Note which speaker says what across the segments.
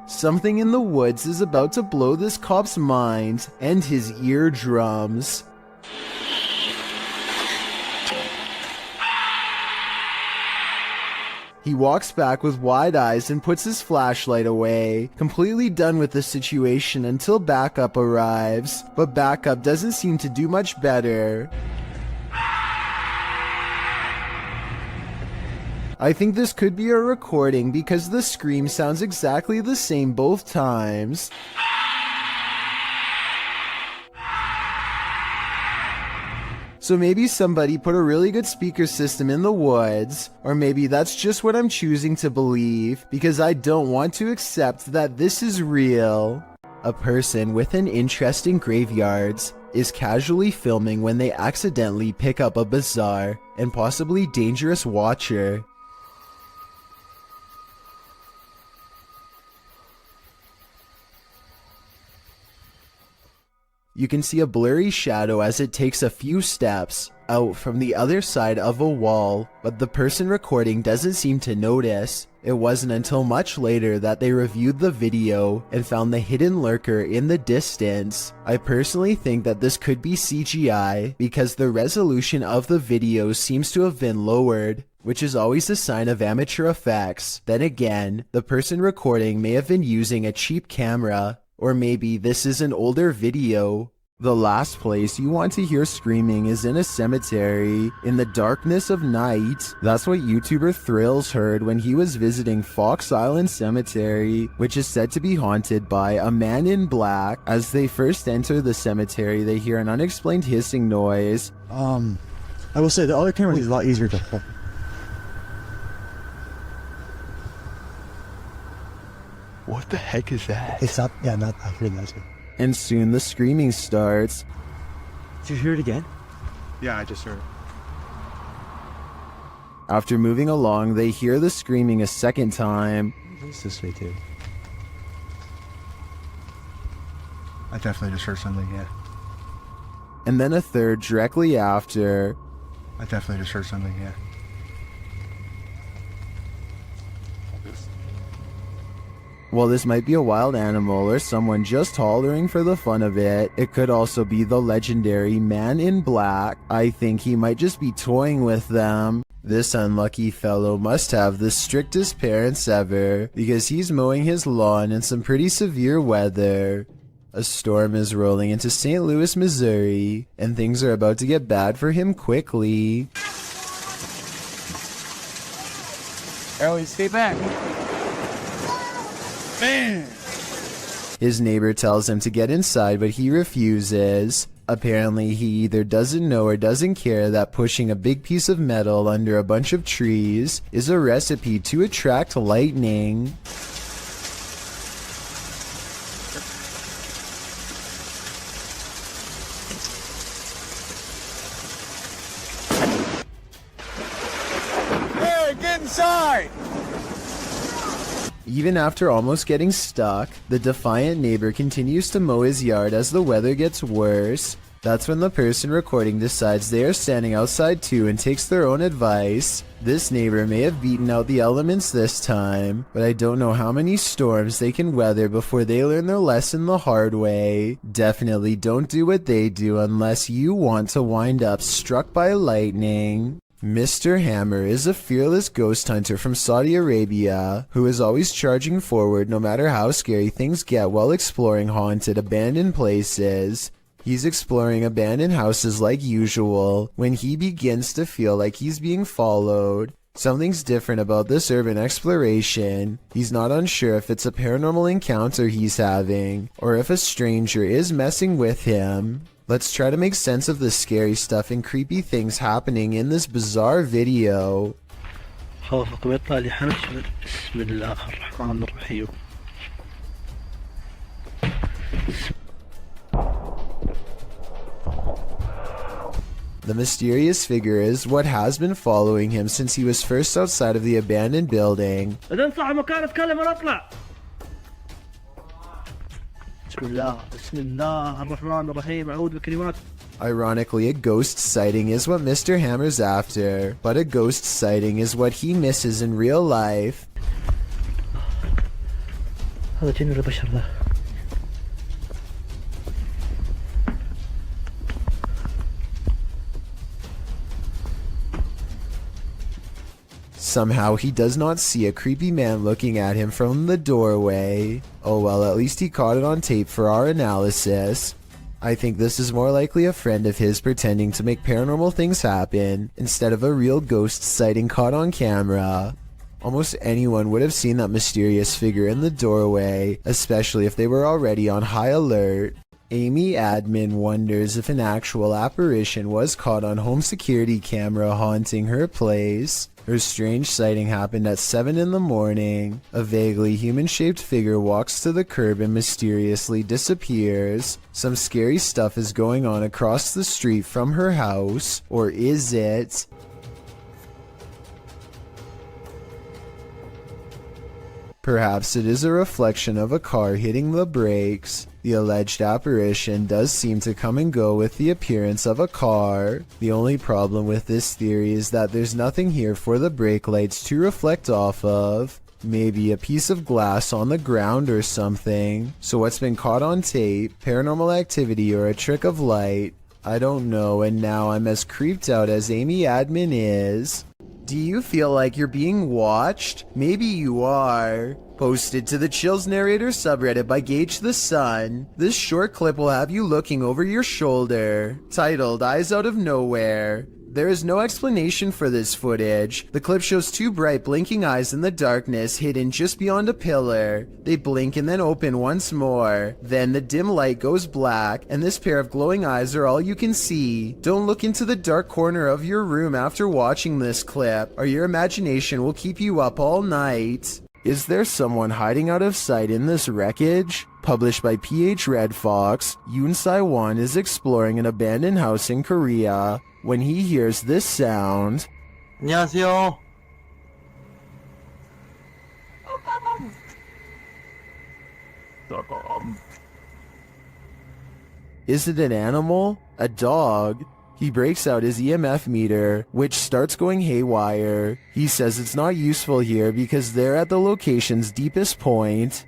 Speaker 1: Something in the woods is about to blow this cop's mind and his eardrums. He walks back with wide eyes and puts his flashlight away, completely done with the situation until backup arrives, but backup doesn't seem to do much better. I think this could be a recording because the scream sounds exactly the same both times. So maybe somebody put a really good speaker system in the woods, or maybe that's just what I'm choosing to believe because I don't want to accept that this is real. A person with an interest in graveyards is casually filming when they accidentally pick up a bizarre and possibly dangerous watcher. You can see a blurry shadow as it takes a few steps out from the other side of a wall, but the person recording doesn't seem to notice. It wasn't until much later that they reviewed the video and found the hidden lurker in the distance. I personally think that this could be CGI because the resolution of the video seems to have been lowered, which is always a sign of amateur effects. Then again, the person recording may have been using a cheap camera. Or maybe this is an older video. The last place you want to hear screaming is in a cemetery in the darkness of night. That's what YouTuber Thrills heard when he was visiting Fox Island Cemetery, which is said to be haunted by a man in black. As they first enter the cemetery, they hear an unexplained hissing noise.
Speaker 2: I will say the other camera is a lot easier to hold.
Speaker 3: What the heck is that?
Speaker 2: It's up. Yeah, not. I heard that too.
Speaker 1: And soon the screaming starts.
Speaker 2: Did you hear it again?
Speaker 3: Yeah, I just heard it.
Speaker 1: After moving along, they hear the screaming a second time.
Speaker 2: It's this way too.
Speaker 3: I definitely just heard something, yeah.
Speaker 1: And then a third directly after.
Speaker 3: I definitely just heard something, yeah.
Speaker 1: While this might be a wild animal or someone just hollering for the fun of it, it could also be the legendary man in black. I think he might just be toying with them. This unlucky fellow must have the strictest parents ever, because he's mowing his lawn in some pretty severe weather. A storm is rolling into St. Louis, Missouri, and things are about to get bad for him quickly.
Speaker 4: Ellie, stay back.
Speaker 3: Man!
Speaker 1: His neighbor tells him to get inside, but he refuses. Apparently, he either doesn't know or doesn't care that pushing a big piece of metal under a bunch of trees is a recipe to attract lightning.
Speaker 3: Hey, get inside!
Speaker 1: Even after almost getting stuck, the defiant neighbor continues to mow his yard as the weather gets worse. That's when the person recording decides they are standing outside too and takes their own advice. This neighbor may have beaten out the elements this time, but I don't know how many storms they can weather before they learn their lesson the hard way. Definitely don't do what they do unless you want to wind up struck by lightning. Mr. Hammer is a fearless ghost hunter from Saudi Arabia who is always charging forward no matter how scary things get while exploring haunted, abandoned places. He's exploring abandoned houses like usual when he begins to feel like he's being followed. Something's different about this urban exploration. He's not unsure if it's a paranormal encounter he's having or if a stranger is messing with him. Let's try to make sense of the scary stuff and creepy things happening in this bizarre video. The mysterious figure is what has been following him since he was first outside of the abandoned building. Ironically, a ghost sighting is what Mr. Hammer's after, but a ghost sighting is what he misses in real life.
Speaker 2: هذا جن ولا بشر ذا؟
Speaker 1: Somehow he does not see a creepy man looking at him from the doorway. Oh well, at least he caught it on tape for our analysis. I think this is more likely a friend of his pretending to make paranormal things happen instead of a real ghost sighting caught on camera. Almost anyone would have seen that mysterious figure in the doorway, especially if they were already on high alert. Amy Admin wonders if an actual apparition was caught on home security camera haunting her place. Her strange sighting happened at 7 in the morning. A vaguely human-shaped figure walks to the curb and mysteriously disappears. Some scary stuff is going on across the street from her house. Or is it? Perhaps it is a reflection of a car hitting the brakes. The alleged apparition does seem to come and go with the appearance of a car. The only problem with this theory is that there's nothing here for the brake lights to reflect off of. Maybe a piece of glass on the ground or something. So what's been caught on tape, paranormal activity, or a trick of light? I don't know, and now I'm as creeped out as Amy Admin is. Do you feel like you're being watched? Maybe you are. Posted to the Chills Narrator subreddit by Gage the Sun, this short clip will have you looking over your shoulder. Titled Eyes Out of Nowhere. There is no explanation for this footage. The clip shows two bright blinking eyes in the darkness hidden just beyond a pillar. They blink and then open once more. Then the dim light goes black and this pair of glowing eyes are all you can see. Don't look into the dark corner of your room after watching this clip, or your imagination will keep you up all night. Is there someone hiding out of sight in this wreckage? Published by PH Red Fox, Yoon Sai-won is exploring an abandoned house in Korea. When he hears this sound,
Speaker 2: 안녕하세요.
Speaker 1: is it an animal? A dog? He breaks out his EMF meter, which starts going haywire. He says it's not useful here because they're at the location's deepest point.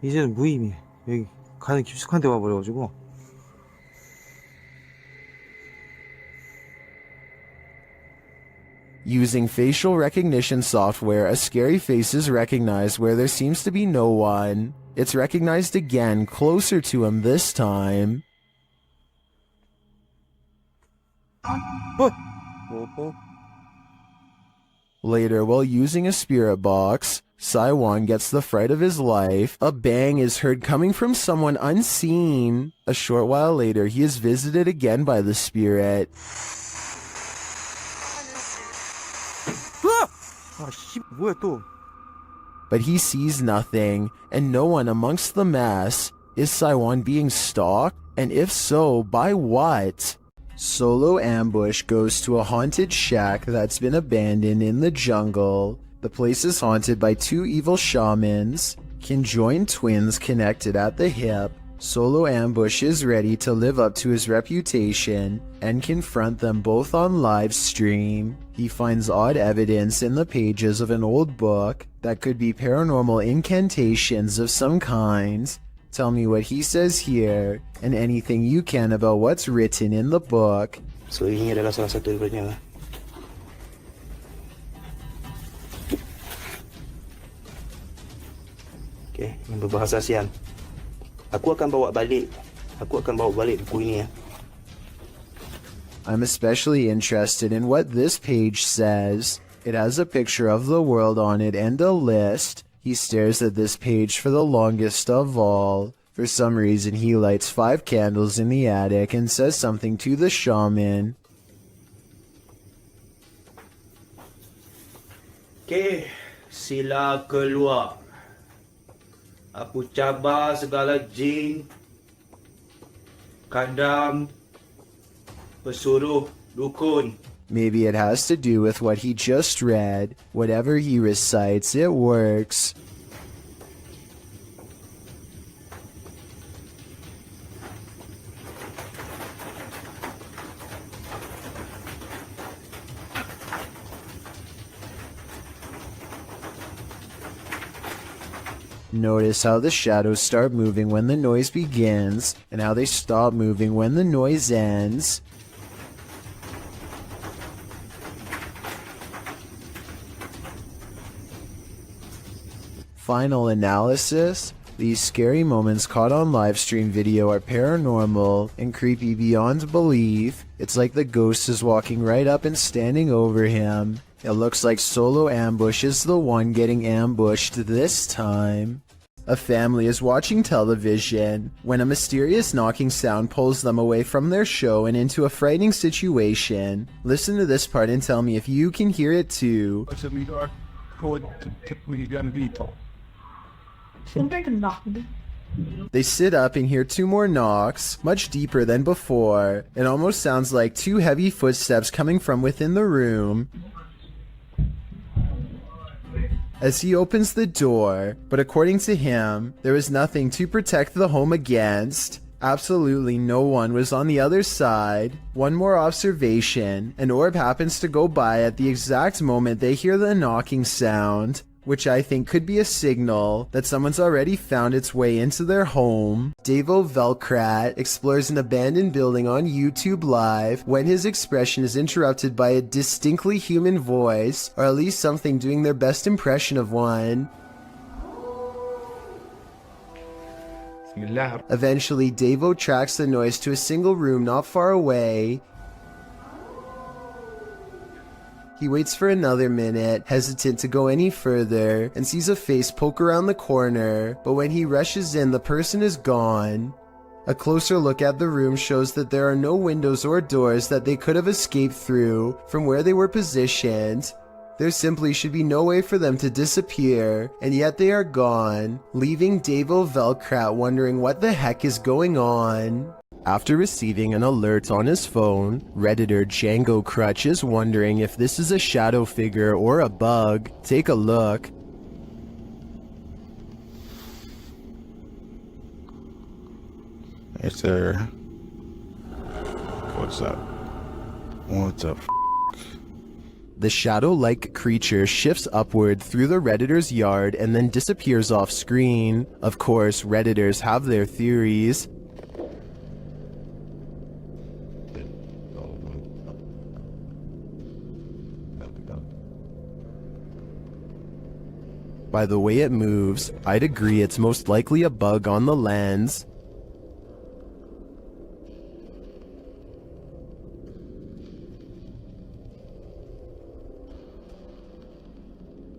Speaker 2: 이제는 무의미해. 여기 가는 깊숙한 데 와버려가지고.
Speaker 1: Using facial recognition software, a scary face is recognized where there seems to be no one. It's recognized again, closer to him this time. Later, while using a spirit box, Sai-won gets the fright of his life. A bang is heard coming from someone unseen. A short while later, he is visited again by the spirit.
Speaker 2: 아, 씨, 뭐야 또?
Speaker 1: But he sees nothing, and no one amongst the mess. Is Sai-won being stalked? And if so, by what? Solo Ambush goes to a haunted shack that's been abandoned in the jungle. The place is haunted by two evil shamans, conjoined twins connected at the hip. Solo Ambush is ready to live up to his reputation and confront them both on live stream. He finds odd evidence in the pages of an old book that could be paranormal incantations of some kind. Tell me what he says here, and anything you can about what's written in the book.
Speaker 2: So ini adalah salah satu daripadanya. Okay, yang berbahasa ASEAN. Aku akan bawa balik buku ini ya.
Speaker 1: I'm especially interested in what this page says. It has a picture of the world on it and a list. He stares at this page for the longest of all. For some reason, he lights 5 candles in the attic and says something to the shaman.
Speaker 5: Okay, sila keluar. Aku cabar segala jin, kadam, pesuruh, dukun.
Speaker 1: Maybe it has to do with what he just read. Whatever he recites, it works. Notice how the shadows start moving when the noise begins, and how they stop moving when the noise ends. Final analysis. These scary moments caught on livestream video are paranormal and creepy beyond belief. It's like the ghost is walking right up and standing over him. It looks like Solo Ambush is the one getting ambushed this time. A family is watching television when a mysterious knocking sound pulls them away from their show and into a frightening situation. Listen to this part and tell me if you can hear it too. They sit up and hear two more knocks, much deeper than before. It almost sounds like two heavy footsteps coming from within the room. As he opens the door, but according to him, there was nothing to protect the home against. Absolutely no one was on the other side. One more observation, an orb happens to go by at the exact moment they hear the knocking sound, which I think could be a signal that someone's already found its way into their home. Davo Velkrat explores an abandoned building on YouTube Live when his expression is interrupted by a distinctly human voice, or at least something doing their best impression of one. Eventually, Davo tracks the noise to a single room not far away. He waits for another minute, hesitant to go any further, and sees a face poke around the corner, but when he rushes in, the person is gone. A closer look at the room shows that there are no windows or doors that they could have escaped through from where they were positioned. There simply should be no way for them to disappear, and yet they are gone, leaving Davo Velkrat wondering what the heck is going on. After receiving an alert on his phone, Redditor Django Crutch is wondering if this is a shadow figure or a bug. Take a look.
Speaker 3: Hey, sir. What's up? What's up?
Speaker 1: The shadow-like creature shifts upward through the Redditor's yard and then disappears off screen. Of course, Redditors have their theories. By the way it moves, I'd agree it's most likely a bug on the lens.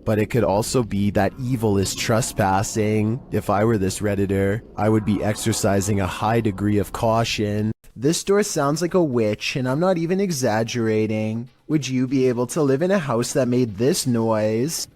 Speaker 1: But it could also be that evil is trespassing. If I were this Redditor, I would be exercising a high degree of caution. This door sounds like a witch, and I'm not even exaggerating. Would you be able to live in a house that made this noise?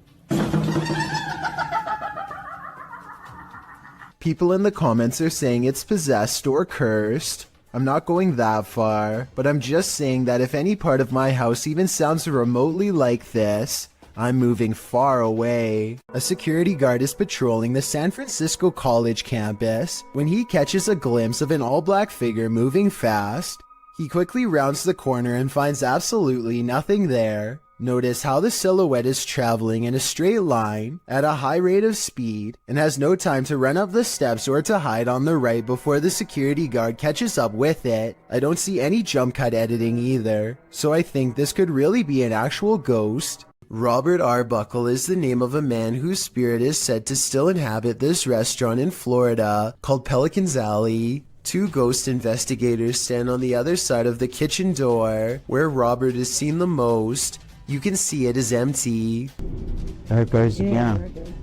Speaker 1: People in the comments are saying it's possessed or cursed. I'm not going that far, but I'm just saying that if any part of my house even sounds remotely like this, I'm moving far away. A security guard is patrolling the San Francisco College campus when he catches a glimpse of an all-black figure moving fast. He quickly rounds the corner and finds absolutely nothing there. Notice how the silhouette is traveling in a straight line at a high rate of speed and has no time to run up the steps or to hide on the right before the security guard catches up with it. I don't see any jump cut editing either, so I think this could really be an actual ghost. Robert Arbuckle is the name of a man whose spirit is said to still inhabit this restaurant in Florida called Pelican's Alley. Two ghost investigators stand on the other side of the kitchen door, where Robert is seen the most. You can see it is empty.
Speaker 6: There it goes again.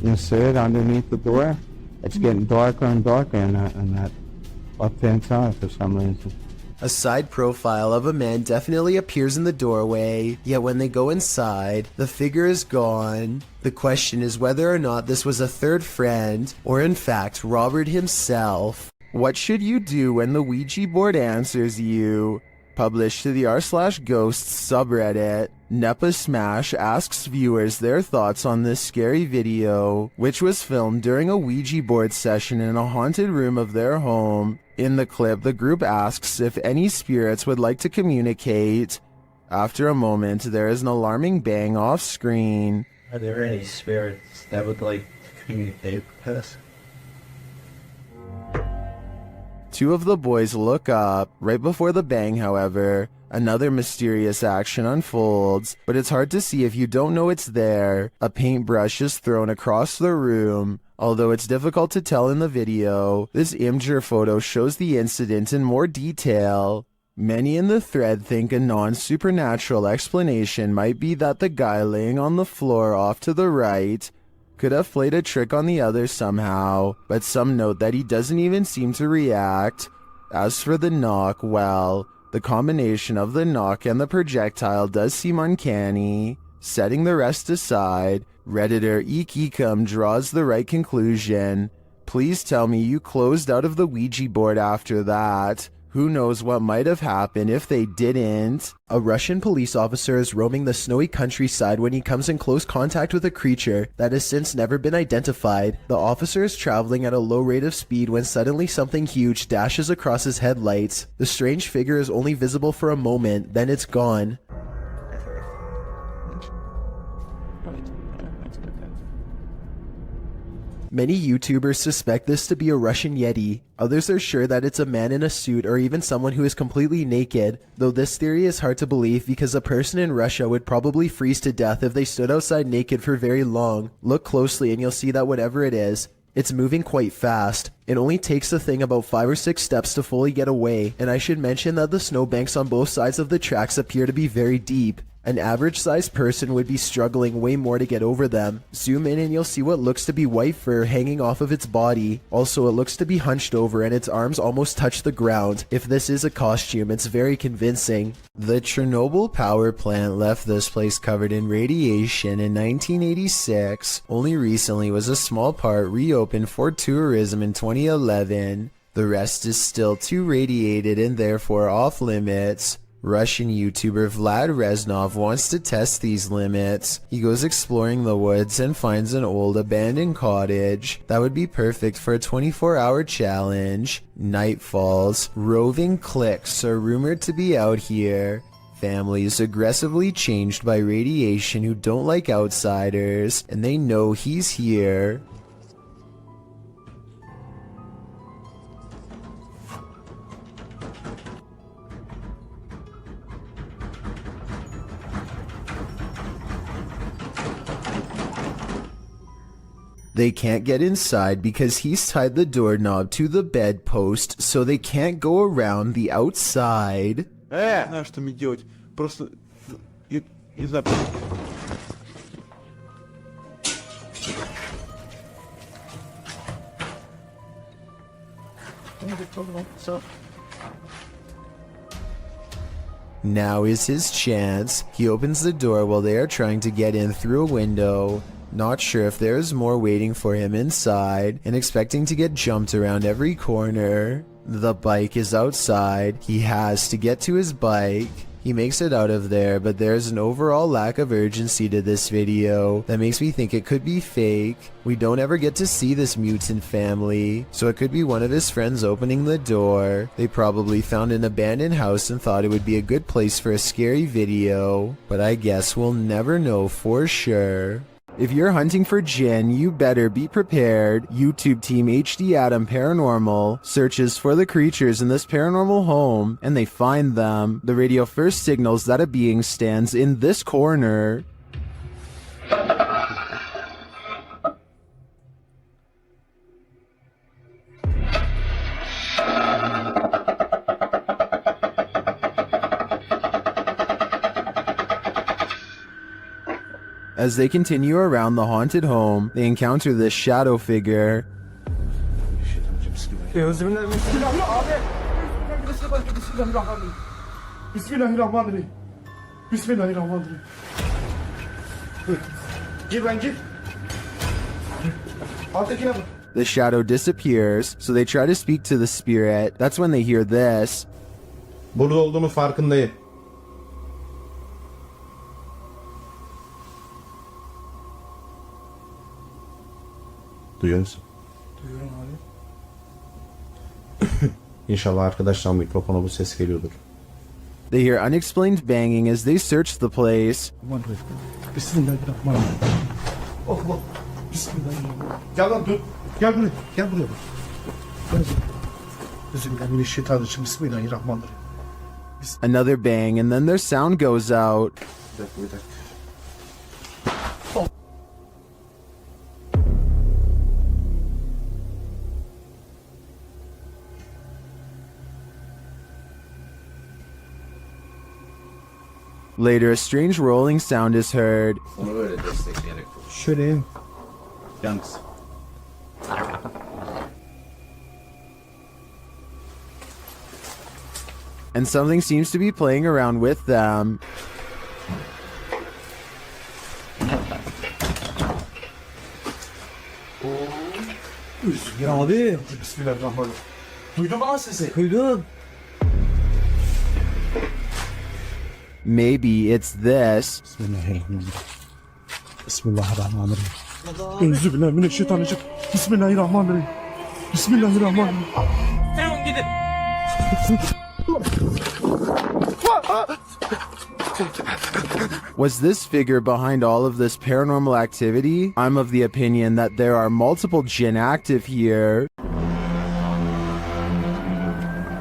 Speaker 6: You see it underneath the door? It's getting darker and darker in that left-hand side for some reason.
Speaker 1: A side profile of a man definitely appears in the doorway, yet when they go inside, the figure is gone. The question is whether or not this was a third friend, or in fact Robert himself. What should you do when the Ouija board answers you? Published to the r/ghosts subreddit, Nepa Smash asks viewers their thoughts on this scary video, which was filmed during a Ouija board session in a haunted room of their home. In the clip, the group asks if any spirits would like to communicate. After a moment, there is an alarming bang off screen.
Speaker 7: Are there any spirits that would like communicate with us?
Speaker 1: Two of the boys look up. Right before the bang, however, another mysterious action unfolds, but it's hard to see if you don't know it's there. A paintbrush is thrown across the room. Although it's difficult to tell in the video, this Imgur photo shows the incident in more detail. Many in the thread think a non-supernatural explanation might be that the guy laying on the floor off to the right could have played a trick on the other somehow, but some note that he doesn't even seem to react. As for the knock, well, the combination of the knock and the projectile does seem uncanny. Setting the rest aside, Redditor Eekecum draws the right conclusion. Please tell me you closed out of the Ouija board after that. Who knows what might have happened if they didn't? A Russian police officer is roaming the snowy countryside when he comes in close contact with a creature that has since never been identified. The officer is traveling at a low rate of speed when suddenly something huge dashes across his headlights. The strange figure is only visible for a moment, then it's gone. Many YouTubers suspect this to be a Russian Yeti. Others are sure that it's a man in a suit or even someone who is completely naked, though this theory is hard to believe because a person in Russia would probably freeze to death if they stood outside naked for very long. Look closely and you'll see that whatever it is, it's moving quite fast. It only takes the thing about 5 or 6 steps to fully get away, and I should mention that the snowbanks on both sides of the tracks appear to be very deep. An average-sized person would be struggling way more to get over them. Zoom in and you'll see what looks to be white fur hanging off of its body. Also, it looks to be hunched over and its arms almost touch the ground. If this is a costume, it's very convincing. The Chernobyl power plant left this place covered in radiation in 1986. Only recently was a small part reopened for tourism in 2011. The rest is still too radiated and therefore off limits. Russian YouTuber Vlad Reznov wants to test these limits. He goes exploring the woods and finds an old abandoned cottage. That would be perfect for a 24-hour challenge. Night falls. Roving cliques are rumored to be out here. Families aggressively changed by radiation who don't like outsiders, and they know he's here. They can't get inside because he's tied the doorknob to the bedpost, so they can't go around the outside.
Speaker 3: Знаешь, что мне делать? Просто... Я не знаю...
Speaker 1: Now is his chance. He opens the door while they are trying to get in through a window. Not sure if there is more waiting for him inside, and expecting to get jumped around every corner. The bike is outside. He has to get to his bike. He makes it out of there, but there's an overall lack of urgency to this video that makes me think it could be fake. We don't ever get to see this mutant family, so it could be one of his friends opening the door. They probably found an abandoned house and thought it would be a good place for a scary video, but I guess we'll never know for sure. If you're hunting for Jinn, you better be prepared. YouTube team HD Adam Paranormal searches for the creatures in this paranormal home, and they find them. The radio first signals that a being stands in this corner. As they continue around the haunted home, they encounter this shadow figure. The shadow disappears, so they try to speak to the spirit. That's when they hear this.
Speaker 8: Burada olduğunu farkındayım. Duyuyor musun?
Speaker 4: Duyuyorum abi.
Speaker 8: İnşallah arkadaşlar mikrofona bu ses geliyordur.
Speaker 1: They hear unexplained banging as they search the place.
Speaker 4: Bismillahirrahmanirrahim.
Speaker 8: Allah. Bismillahirrahmanirrahim. Gel lan dur. Gel buraya. Gel buraya bak. Gel buraya. Bismillahirrahmanirrahim. Bismillahirrahmanirrahim.
Speaker 1: Another bang, and then their sound goes out.
Speaker 8: Bir dakika, bir dakika.
Speaker 1: Later, a strange rolling sound is heard.
Speaker 7: Onu böyle destekleyerek
Speaker 8: Şöyle in.
Speaker 7: yalnız.
Speaker 1: And something seems to be playing around with them.
Speaker 8: Ya abi. Bismillahirrahmanirrahim. Duydun mu lan sesi? Duydum.
Speaker 1: Maybe it's this.
Speaker 8: Bismillahirrahmanirrahim. Bismillahirrahmanirrahim. Euzubillahimineşşeytanirracim. Bismillahirrahmanirrahim. Bismillahirrahmanirrahim.
Speaker 1: Was this figure behind all of this paranormal activity? I'm of the opinion that there are multiple jinn active here.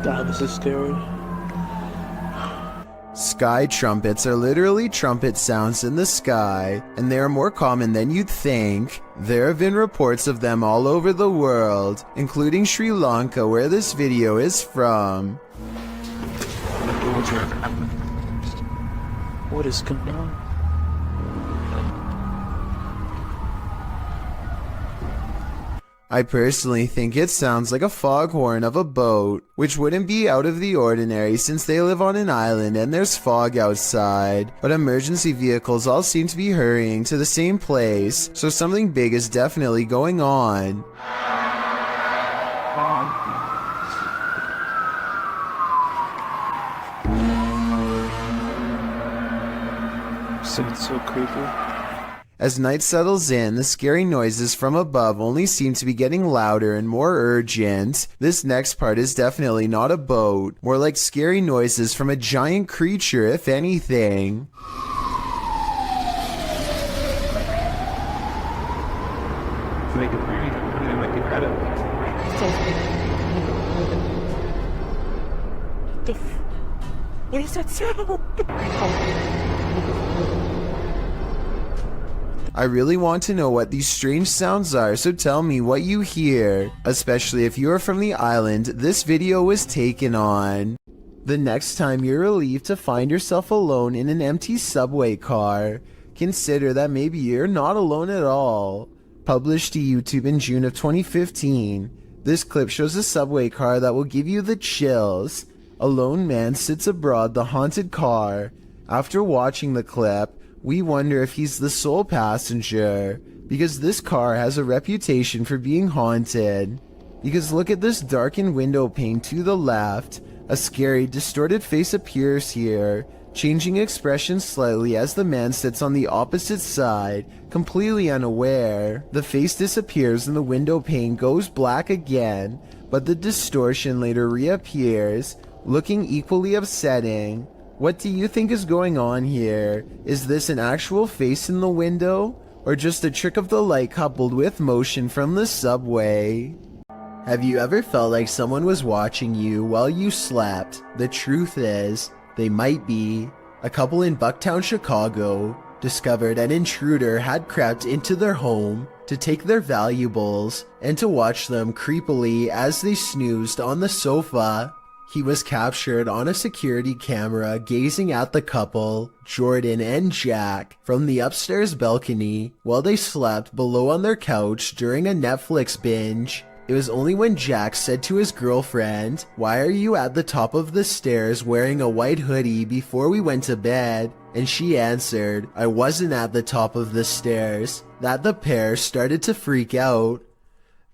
Speaker 4: God, this is scary.
Speaker 1: Sky trumpets are literally trumpet sounds in the sky, and they are more common than you'd think. There have been reports of them all over the world, including Sri Lanka, where this video is from.
Speaker 4: What is going on?
Speaker 1: I personally think it sounds like a foghorn of a boat, which wouldn't be out of the ordinary since they live on an island and there's fog outside. But emergency vehicles all seem to be hurrying to the same place, so something big is definitely going on.
Speaker 4: It's so creepy.
Speaker 1: As night settles in, the scary noises from above only seem to be getting louder and more urgent. This next part is definitely not a boat, more like scary noises from a giant creature, if anything.
Speaker 7: Make it breathe. Make it better.
Speaker 9: What is that sound?
Speaker 1: I really want to know what these strange sounds are, so tell me what you hear, especially if you are from the island this video was taken on. The next time you're relieved to find yourself alone in an empty subway car, consider that maybe you're not alone at all. Published to YouTube in June of 2015, this clip shows a subway car that will give you the chills. A lone man sits aboard the haunted car. After watching the clip, we wonder if he's the sole passenger, because this car has a reputation for being haunted. Because look at this darkened window pane to the left. A scary, distorted face appears here, changing expression slightly as the man sits on the opposite side, completely unaware. The face disappears and the window pane goes black again, but the distortion later reappears, looking equally upsetting. What do you think is going on here? Is this an actual face in the window, or just a trick of the light coupled with motion from the subway? Have you ever felt like someone was watching you while you slept? The truth is, they might be. A couple in Bucktown, Chicago, discovered an intruder had crept into their home to take their valuables and to watch them creepily as they snoozed on the sofa. He was captured on a security camera gazing at the couple, Jordan and Jack, from the upstairs balcony while they slept below on their couch during a Netflix binge. It was only when Jack said to his girlfriend, "Why are you at the top of the stairs wearing a white hoodie before we went to bed?" And she answered, "I wasn't at the top of the stairs," that the pair started to freak out.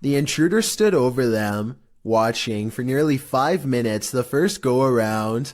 Speaker 1: The intruder stood over them, watching for nearly 5 minutes the first go around.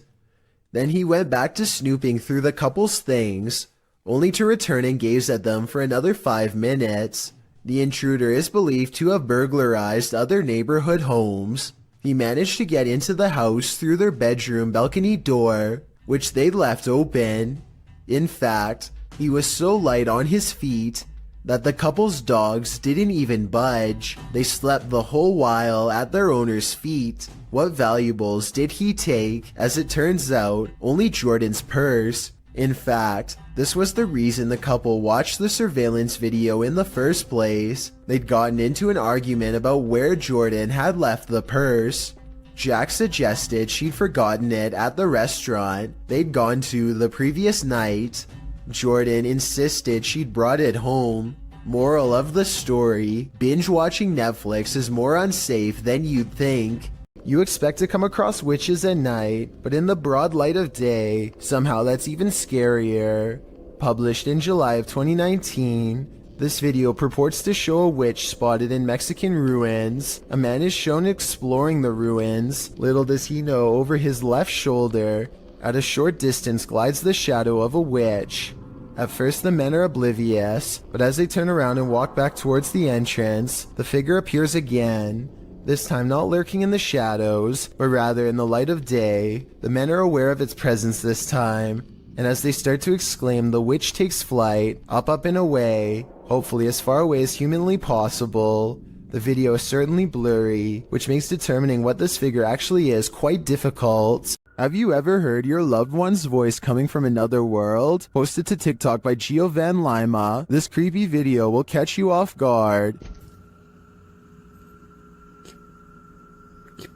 Speaker 1: Then he went back to snooping through the couple's things, only to return and gaze at them for another 5 minutes. The intruder is believed to have burglarized other neighborhood homes. He managed to get into the house through their bedroom balcony door, which they left open. In fact, he was so light on his feet that the couple's dogs didn't even budge. They slept the whole while at their owner's feet. What valuables did he take? As it turns out, only Jordan's purse. In fact, this was the reason the couple watched the surveillance video in the first place. They'd gotten into an argument about where Jordan had left the purse. Jack suggested she'd forgotten it at the restaurant they'd gone to the previous night. Jordan insisted she'd brought it home. Moral of the story, binge watching Netflix is more unsafe than you'd think. You expect to come across witches at night, but in the broad light of day, somehow that's even scarier. Published in July of 2019, this video purports to show a witch spotted in Mexican ruins. A man is shown exploring the ruins. Little does he know, over his left shoulder, at a short distance glides the shadow of a witch. At first the men are oblivious, but as they turn around and walk back towards the entrance, the figure appears again. This time not lurking in the shadows, but rather in the light of day. The men are aware of its presence this time, and as they start to exclaim, the witch takes flight, up and away, hopefully as far away as humanly possible. The video is certainly blurry, which makes determining what this figure actually is quite difficult. Have you ever heard your loved one's voice coming from another world? Posted to TikTok by Gio Van Lima, this creepy video will catch you off guard.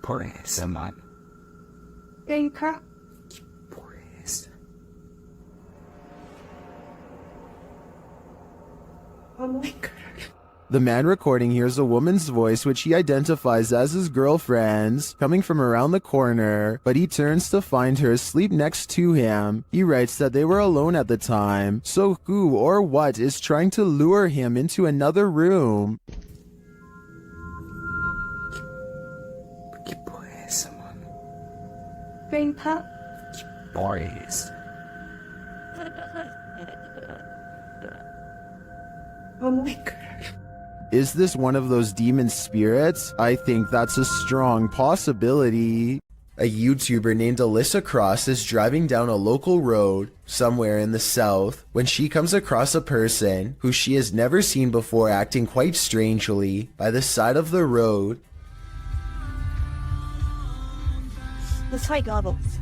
Speaker 6: Por eso, man.
Speaker 9: Venga.
Speaker 6: Por eso.
Speaker 9: Oh my God.
Speaker 1: The man recording hears a woman's voice which he identifies as his girlfriend's, coming from around the corner, but he turns to find her asleep next to him. He writes that they were alone at the time, so who or what is trying to lure him into another room?
Speaker 9: Grandpa.
Speaker 6: Boys.
Speaker 9: Oh my God.
Speaker 1: Is this one of those demon spirits? I think that's a strong possibility. A YouTuber named Alyssa Cross is driving down a local road somewhere in the south when she comes across a person who she has never seen before acting quite strangely by the side of the road.
Speaker 9: Let's try goggles.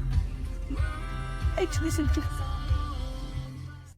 Speaker 9: Listen to.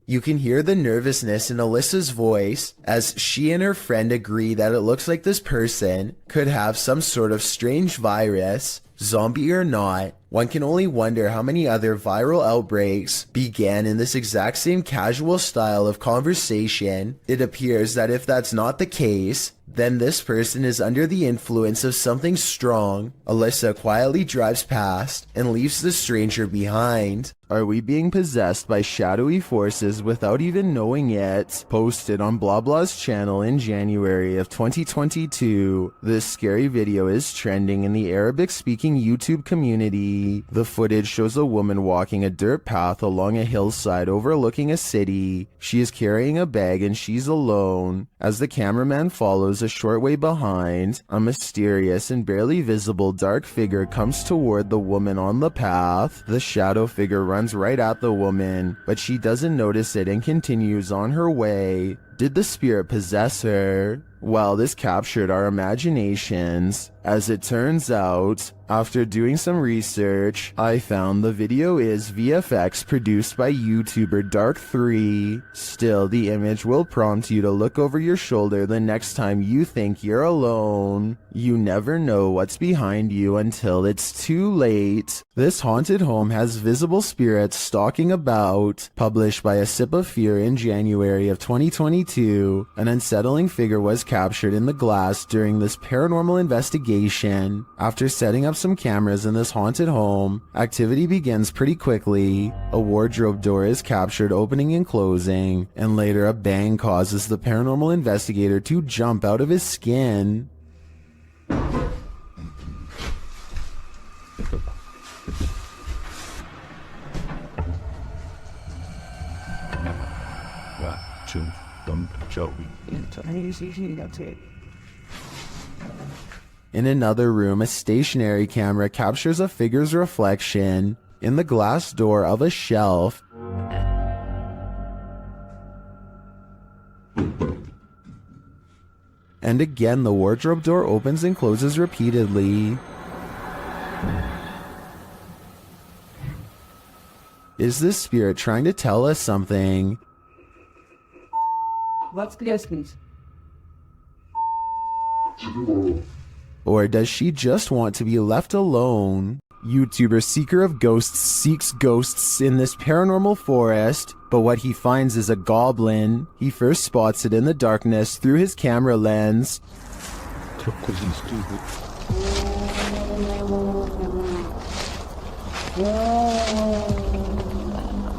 Speaker 1: You can hear the nervousness in Alyssa's voice as she and her friend agree that it looks like this person could have some sort of strange virus, zombie or not. One can only wonder how many other viral outbreaks began in this exact same casual style of conversation. It appears that if that's not the case, then this person is under the influence of something strong. Alyssa quietly drives past and leaves the stranger behind. Are we being possessed by shadowy forces without even knowing it? Posted on BlaBla's channel in January of 2022. This scary video is trending in the Arabic-speaking YouTube community. The footage shows a woman walking a dirt path along a hillside overlooking a city. She is carrying a bag and she's alone. As the cameraman follows a short way behind, a mysterious and barely visible dark figure comes toward the woman on the path. The shadow figure runs right at the woman, but she doesn't notice it and continues on her way. Did the spirit possess her? Well, this captured our imaginations. As it turns out, after doing some research, I found the video is VFX produced by YouTuber Dark3. Still, the image will prompt you to look over your shoulder the next time you think you're alone. You never know what's behind you until it's too late. This haunted home has visible spirits stalking about. Published by A Sip of Fear in January of 2022, an unsettling figure was captured in the glass during this paranormal investigation. After setting up some cameras in this haunted home, activity begins pretty quickly. A wardrobe door is captured opening and closing, and later a bang causes the paranormal investigator to jump out of his skin. In another room, a stationary camera captures a figure's reflection in the glass door of a shelf. And again, the wardrobe door opens and closes repeatedly. Is this spirit trying to tell us something?
Speaker 9: What's the essence?
Speaker 1: Or does she just want to be left alone? YouTuber Seeker of Ghosts seeks ghosts in this paranormal forest, but what he finds is a goblin. He first spots it in the darkness through his camera lens.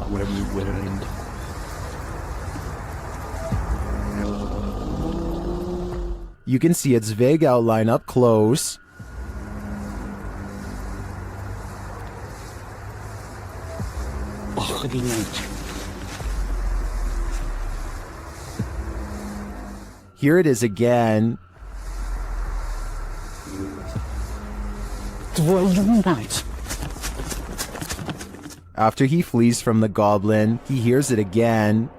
Speaker 4: What are you wearing?
Speaker 1: You can see its vague outline up close. Here it is again. After he flees from the goblin, he hears it again.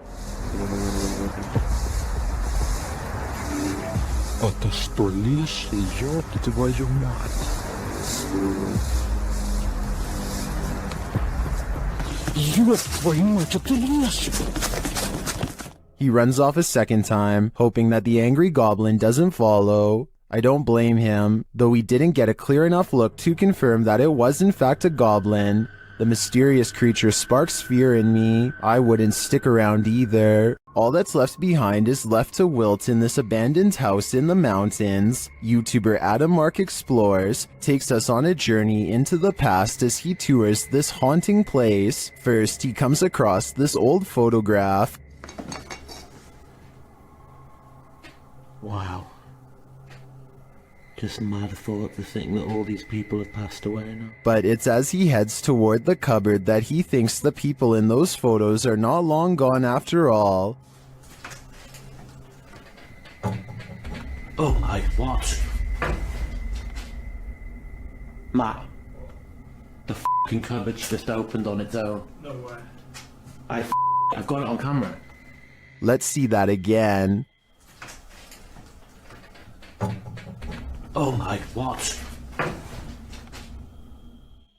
Speaker 1: He runs off a second time, hoping that the angry goblin doesn't follow. I don't blame him, though we didn't get a clear enough look to confirm that it was in fact a goblin. The mysterious creature sparks fear in me. I wouldn't stick around either. All that's left behind is left to wilt in this abandoned house in the mountains. YouTuber Adam Mark Explores takes us on a journey into the past as he tours this haunting place. First, he comes across this old photograph.
Speaker 7: Wow. Just mad thought to think that all these people have passed away now.
Speaker 1: But it's as he heads toward the cupboard that he thinks the people in those photos are not long gone after all.
Speaker 7: Oh my, what? Matt, the f***ing cupboard's just opened on its own.
Speaker 5: No way.
Speaker 7: I've got it on camera.
Speaker 1: Let's see that again.
Speaker 7: Oh my, what?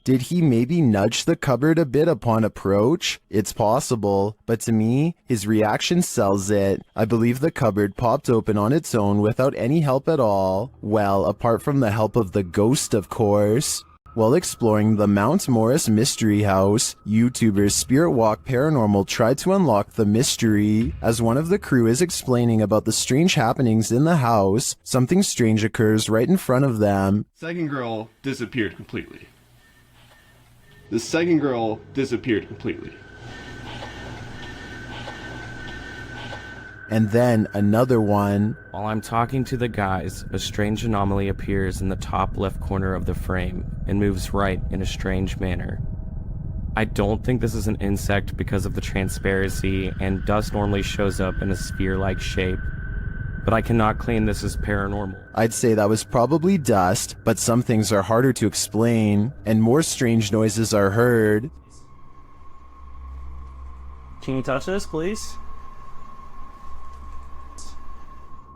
Speaker 1: Did he maybe nudge the cupboard a bit upon approach? It's possible, but to me, his reaction sells it. I believe the cupboard popped open on its own without any help at all. Well, apart from the help of the ghost, of course. While exploring the Mount Morris Mystery House, YouTuber Spirit Walk Paranormal tried to unlock the mystery. As one of the crew is explaining about the strange happenings in the house, something strange occurs right in front of them.
Speaker 3: Second girl disappeared completely. The second girl disappeared completely.
Speaker 1: And then another one.
Speaker 10: While I'm talking to the guys, a strange anomaly appears in the top left corner of the frame and moves right in a strange manner. I don't think this is an insect because of the transparency, and dust normally shows up in a sphere-like shape, but I cannot claim this is paranormal.
Speaker 1: I'd say that was probably dust, but some things are harder to explain, and more strange noises are heard.
Speaker 10: Can you touch this, please?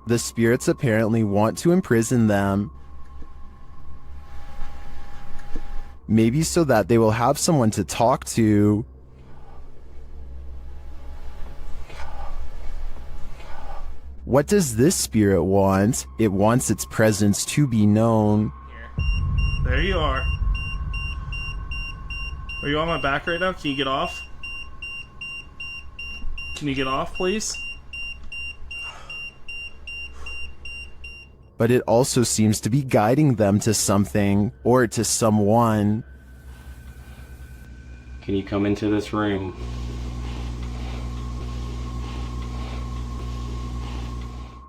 Speaker 1: The spirits apparently want to imprison them. Maybe so that they will have someone to talk to. What does this spirit want? It wants its presence to be known.
Speaker 11: There you are. Are you on my back right now? Can you get off? Can you get off, please?
Speaker 1: But it also seems to be guiding them to something, or to someone.
Speaker 10: Can you come into this room?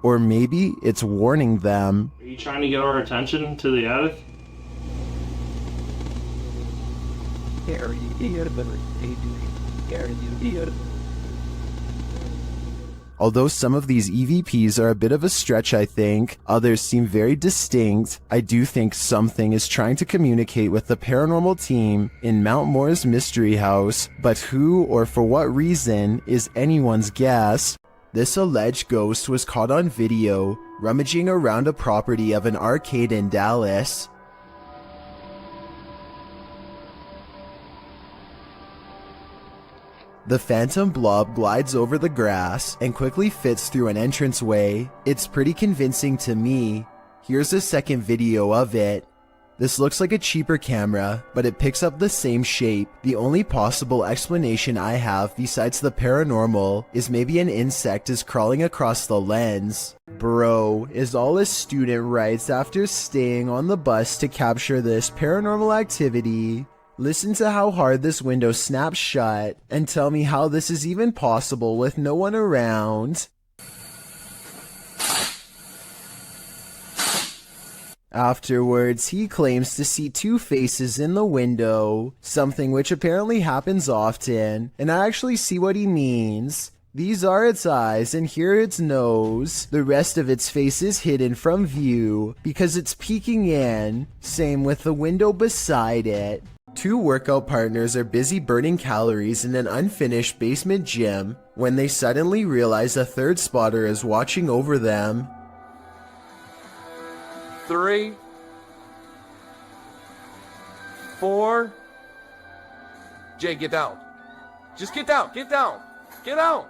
Speaker 1: Or maybe it's warning them.
Speaker 11: Are you trying to get our attention to the attic?
Speaker 1: Although some of these EVPs are a bit of a stretch, I think, others seem very distinct, I do think something is trying to communicate with the paranormal team in Mount Morris Mystery House, but who or for what reason is anyone's guess. This alleged ghost was caught on video rummaging around a property of an arcade in Dallas. The phantom blob glides over the grass and quickly fits through an entranceway. It's pretty convincing to me. Here's a second video of it. This looks like a cheaper camera, but it picks up the same shape. The only possible explanation I have besides the paranormal is maybe an insect is crawling across the lens. Bro, is all a student writes after staying on the bus to capture this paranormal activity. Listen to how hard this window snaps shut, and tell me how this is even possible with no one around. Afterwards, he claims to see two faces in the window, something which apparently happens often, and I actually see what he means. These are its eyes, and here its nose. The rest of its face is hidden from view, because it's peeking in. Same with the window beside it. Two workout partners are busy burning calories in an unfinished basement gym when they suddenly realize a third spotter is watching over them.
Speaker 12: 3, 4. Jay, get down. Just get down, get down, get out.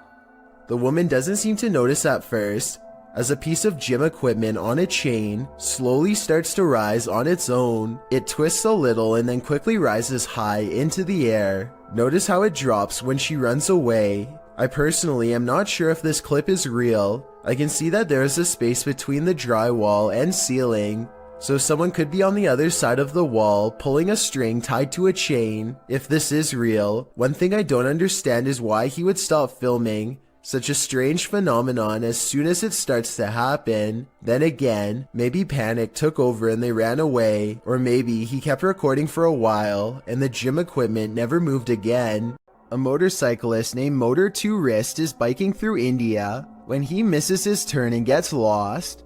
Speaker 1: The woman doesn't seem to notice at first, as a piece of gym equipment on a chain slowly starts to rise on its own. It twists a little and then quickly rises high into the air. Notice how it drops when she runs away. I personally am not sure if this clip is real. I can see that there is a space between the drywall and ceiling, so someone could be on the other side of the wall pulling a string tied to a chain. If this is real, one thing I don't understand is why he would stop filming such a strange phenomenon as soon as it starts to happen. Then again, maybe panic took over and they ran away, or maybe he kept recording for a while and the gym equipment never moved again. A motorcyclist named Motor 2 Wrist is biking through India when he misses his turn and gets lost.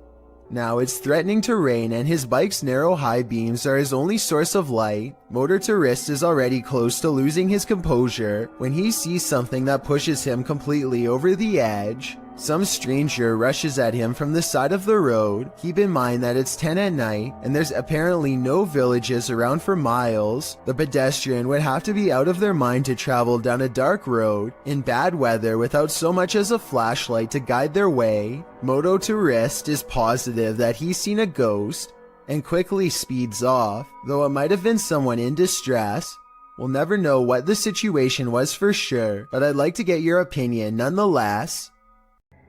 Speaker 1: Now it's threatening to rain and his bike's narrow high beams are his only source of light. Motor 2 Wrist is already close to losing his composure when he sees something that pushes him completely over the edge. Some stranger rushes at him from the side of the road. Keep in mind that it's 10 at night and there's apparently no villages around for miles. The pedestrian would have to be out of their mind to travel down a dark road in bad weather without so much as a flashlight to guide their way. Moto 2 Wrist is positive that he's seen a ghost and quickly speeds off, though it might have been someone in distress. We'll never know what the situation was for sure, but I'd like to get your opinion nonetheless.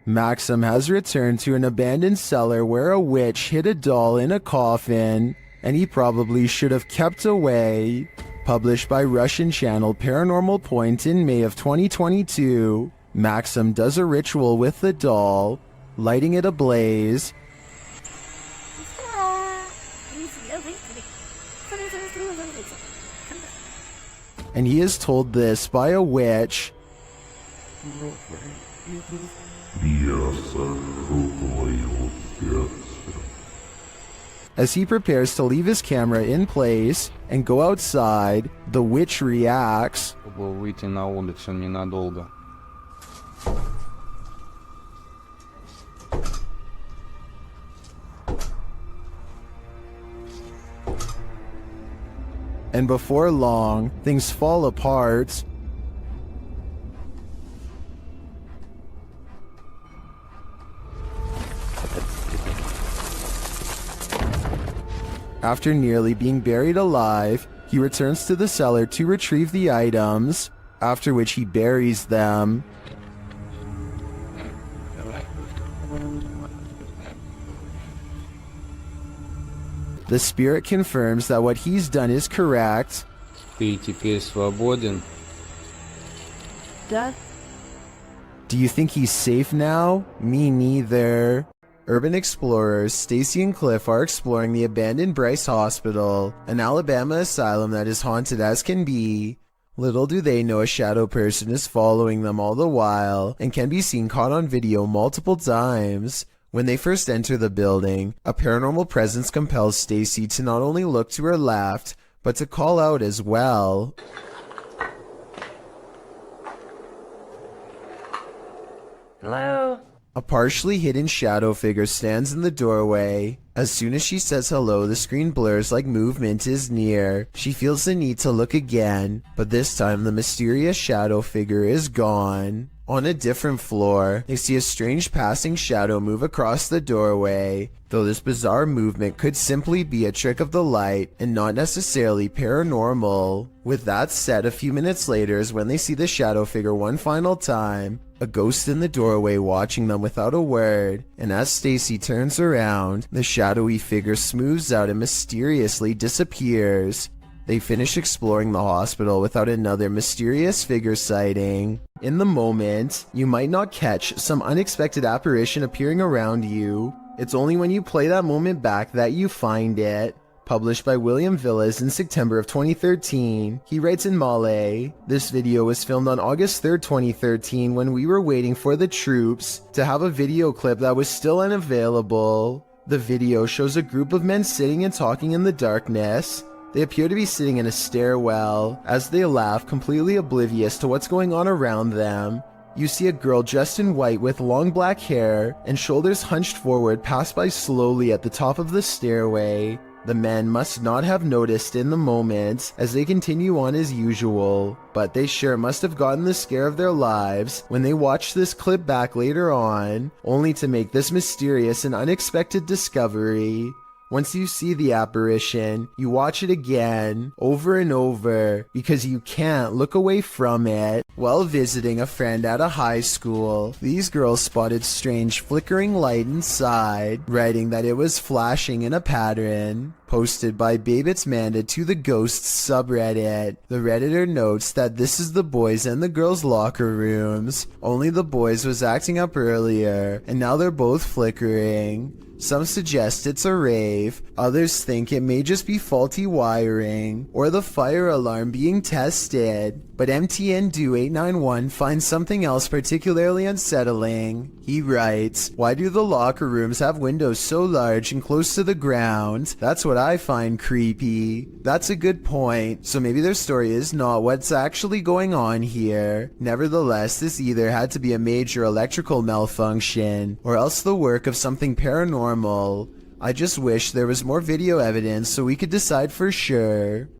Speaker 1: Maxim has returned to an abandoned cellar where a witch hid a doll in a coffin, and he probably should have kept away. Published by Russian channel Paranormal Point in May of 2022, Maxim does a ritual with the doll, lighting it ablaze. And he is told this by a witch. As he prepares to leave his camera in place and go outside, the witch reacts. And before long, things fall apart. After nearly being buried alive, he returns to the cellar to retrieve the items, after which he buries them. The spirit confirms that what he's done is correct.
Speaker 9: Death?
Speaker 1: Do you think he's safe now? Me neither. Urban explorers Stacy and Cliff are exploring the abandoned Bryce Hospital, an Alabama asylum that is haunted as can be. Little do they know a shadow person is following them all the while and can be seen caught on video multiple times. When they first enter the building, a paranormal presence compels Stacy to not only look to her left, but to call out as well.
Speaker 13: Hello?
Speaker 1: A partially hidden shadow figure stands in the doorway. As soon as she says hello, the screen blurs like movement is near. She feels the need to look again, but this time the mysterious shadow figure is gone. On a different floor, they see a strange passing shadow move across the doorway, though this bizarre movement could simply be a trick of the light and not necessarily paranormal. With that said, a few minutes later is when they see the shadow figure one final time, a ghost in the doorway watching them without a word, and as Stacy turns around, the shadowy figure smooths out and mysteriously disappears. They finish exploring the hospital without another mysterious figure sighting. In the moment, you might not catch some unexpected apparition appearing around you. It's only when you play that moment back that you find it. Published by William Villas in September of 2013, he writes in Malay, "This video was filmed on August 3rd, 2013 when we were waiting for the troops to have a video clip that was still unavailable. The video shows a group of men sitting and talking in the darkness. They appear to be sitting in a stairwell. As they laugh, completely oblivious to what's going on around them, you see a girl dressed in white with long black hair and shoulders hunched forward pass by slowly at the top of the stairway. The men must not have noticed in the moment as they continue on as usual, but they sure must have gotten the scare of their lives when they watch this clip back later on, only to make this mysterious and unexpected discovery. Once you see the apparition, you watch it again, over and over, because you can't look away from it. While visiting a friend at a high school, these girls spotted strange flickering light inside, writing that it was flashing in a pattern. Posted by Babitz Manda to the Ghosts subreddit. The redditor notes that this is the boys and the girls' locker rooms. Only the boys was acting up earlier, and now they're both flickering. Some suggest it's a rave, others think it may just be faulty wiring, or the fire alarm being tested. But MTN Do 891 finds something else particularly unsettling. He writes, "Why do the locker rooms have windows so large and close to the ground? That's what I find creepy." That's a good point, so maybe their story is not what's actually going on here. Nevertheless, this either had to be a major electrical malfunction, or else the work of something paranormal. I just wish there was more video evidence so we could decide for sure.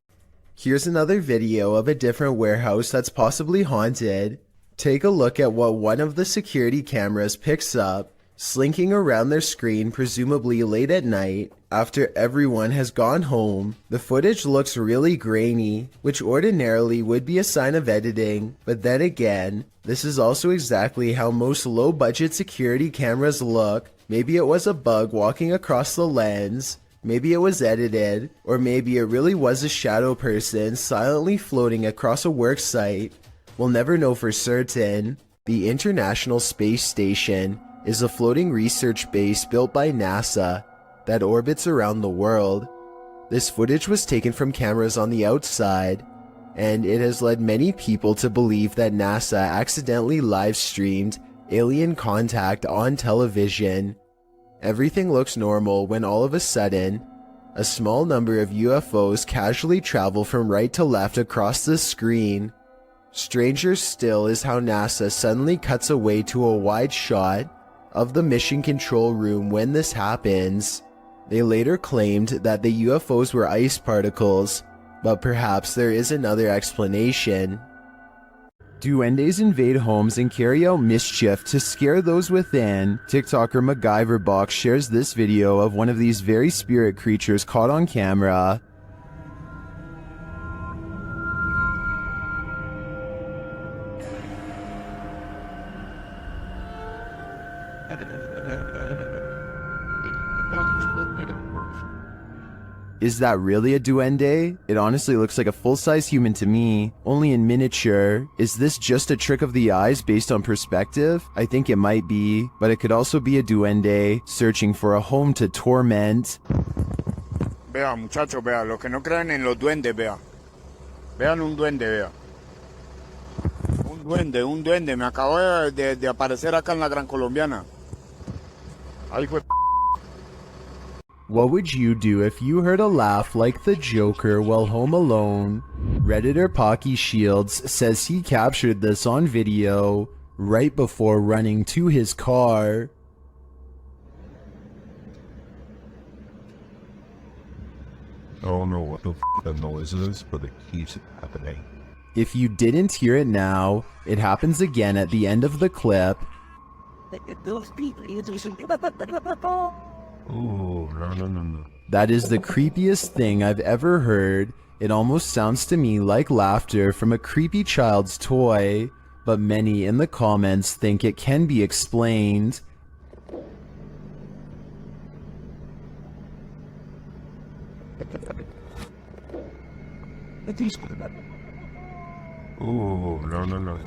Speaker 1: Here's another video of a different warehouse that's possibly haunted. Take a look at what one of the security cameras picks up. Slinking around their screen, presumably late at night, after everyone has gone home, the footage looks really grainy, which ordinarily would be a sign of editing, but then again, this is also exactly how most low-budget security cameras look. Maybe it was a bug walking across the lens, maybe it was edited, or maybe it really was a shadow person silently floating across a work site. We'll never know for certain. The International Space Station is a floating research base built by NASA that orbits around the world. This footage was taken from cameras on the outside, and it has led many people to believe that NASA accidentally live-streamed alien contact on television. Everything looks normal when all of a sudden, a small number of UFOs casually travel from right to left across the screen. Stranger still is how NASA suddenly cuts away to a wide shot of the mission control room when this happens. They later claimed that the UFOs were ice particles, but perhaps there is another explanation. Duendes invade homes and carry out mischief to scare those within. TikToker MacGyverBox shares this video of one of these very spirit creatures caught on camera. Is that really a duende? It honestly looks like a full-size human to me, only in miniature. Is this just a trick of the eyes based on perspective? I think it might be, but it could also be a duende searching for a home to torment.
Speaker 13: Vea, muchachos, vea, los que no crean en los duendes, vea. Vean un duende, vea. Un duende, me acabo de aparecer acá en la Gran Colombiana. Ahí fue.
Speaker 1: What would you do if you heard a laugh like the Joker while home alone? Redditor Pocky Shields says he captured this on video. right before running to his car.
Speaker 4: I don't know what the that noise is, but it keeps happening.
Speaker 1: If you didn't hear it now, it happens again at the end of the clip.
Speaker 4: Oh, no.
Speaker 1: That is the creepiest thing I've ever heard. It almost sounds to me like laughter from a creepy child's toy, but many in the comments think it can be explained.
Speaker 4: Oh, no.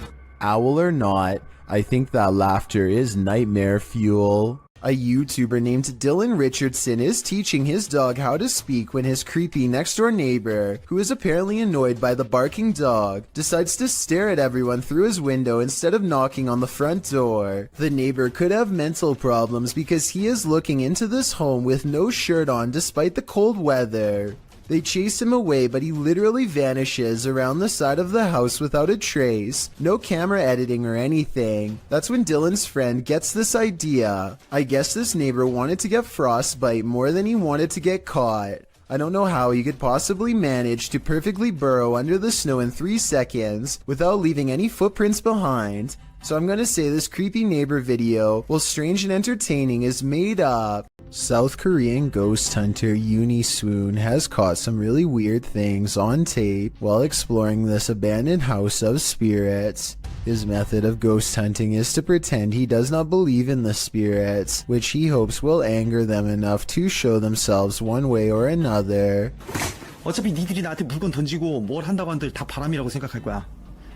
Speaker 1: Owl or not, I think that laughter is nightmare fuel. A YouTuber named Dylan Richardson is teaching his dog how to speak when his creepy next-door neighbor, who is apparently annoyed by the barking dog, decides to stare at everyone through his window instead of knocking on the front door. The neighbor could have mental problems because he is looking into this home with no shirt on despite the cold weather. They chase him away, but he literally vanishes around the side of the house without a trace. No camera editing or anything. That's when Dylan's friend gets this idea. I guess this neighbor wanted to get frostbite more than he wanted to get caught. I don't know how he could possibly manage to perfectly burrow under the snow in 3 seconds without leaving any footprints behind. So I'm gonna say this creepy neighbor video, while strange and entertaining, is made up. South Korean ghost hunter Swoon has caught some really weird things on tape while exploring this abandoned house of spirits. His method of ghost hunting is to pretend he does not believe in the spirits, which he hopes will anger them enough to show themselves one way or another.
Speaker 14: 어차피 니들이 나한테 물건 던지고 뭘 한다고 한들 다 바람이라고 생각할 거야.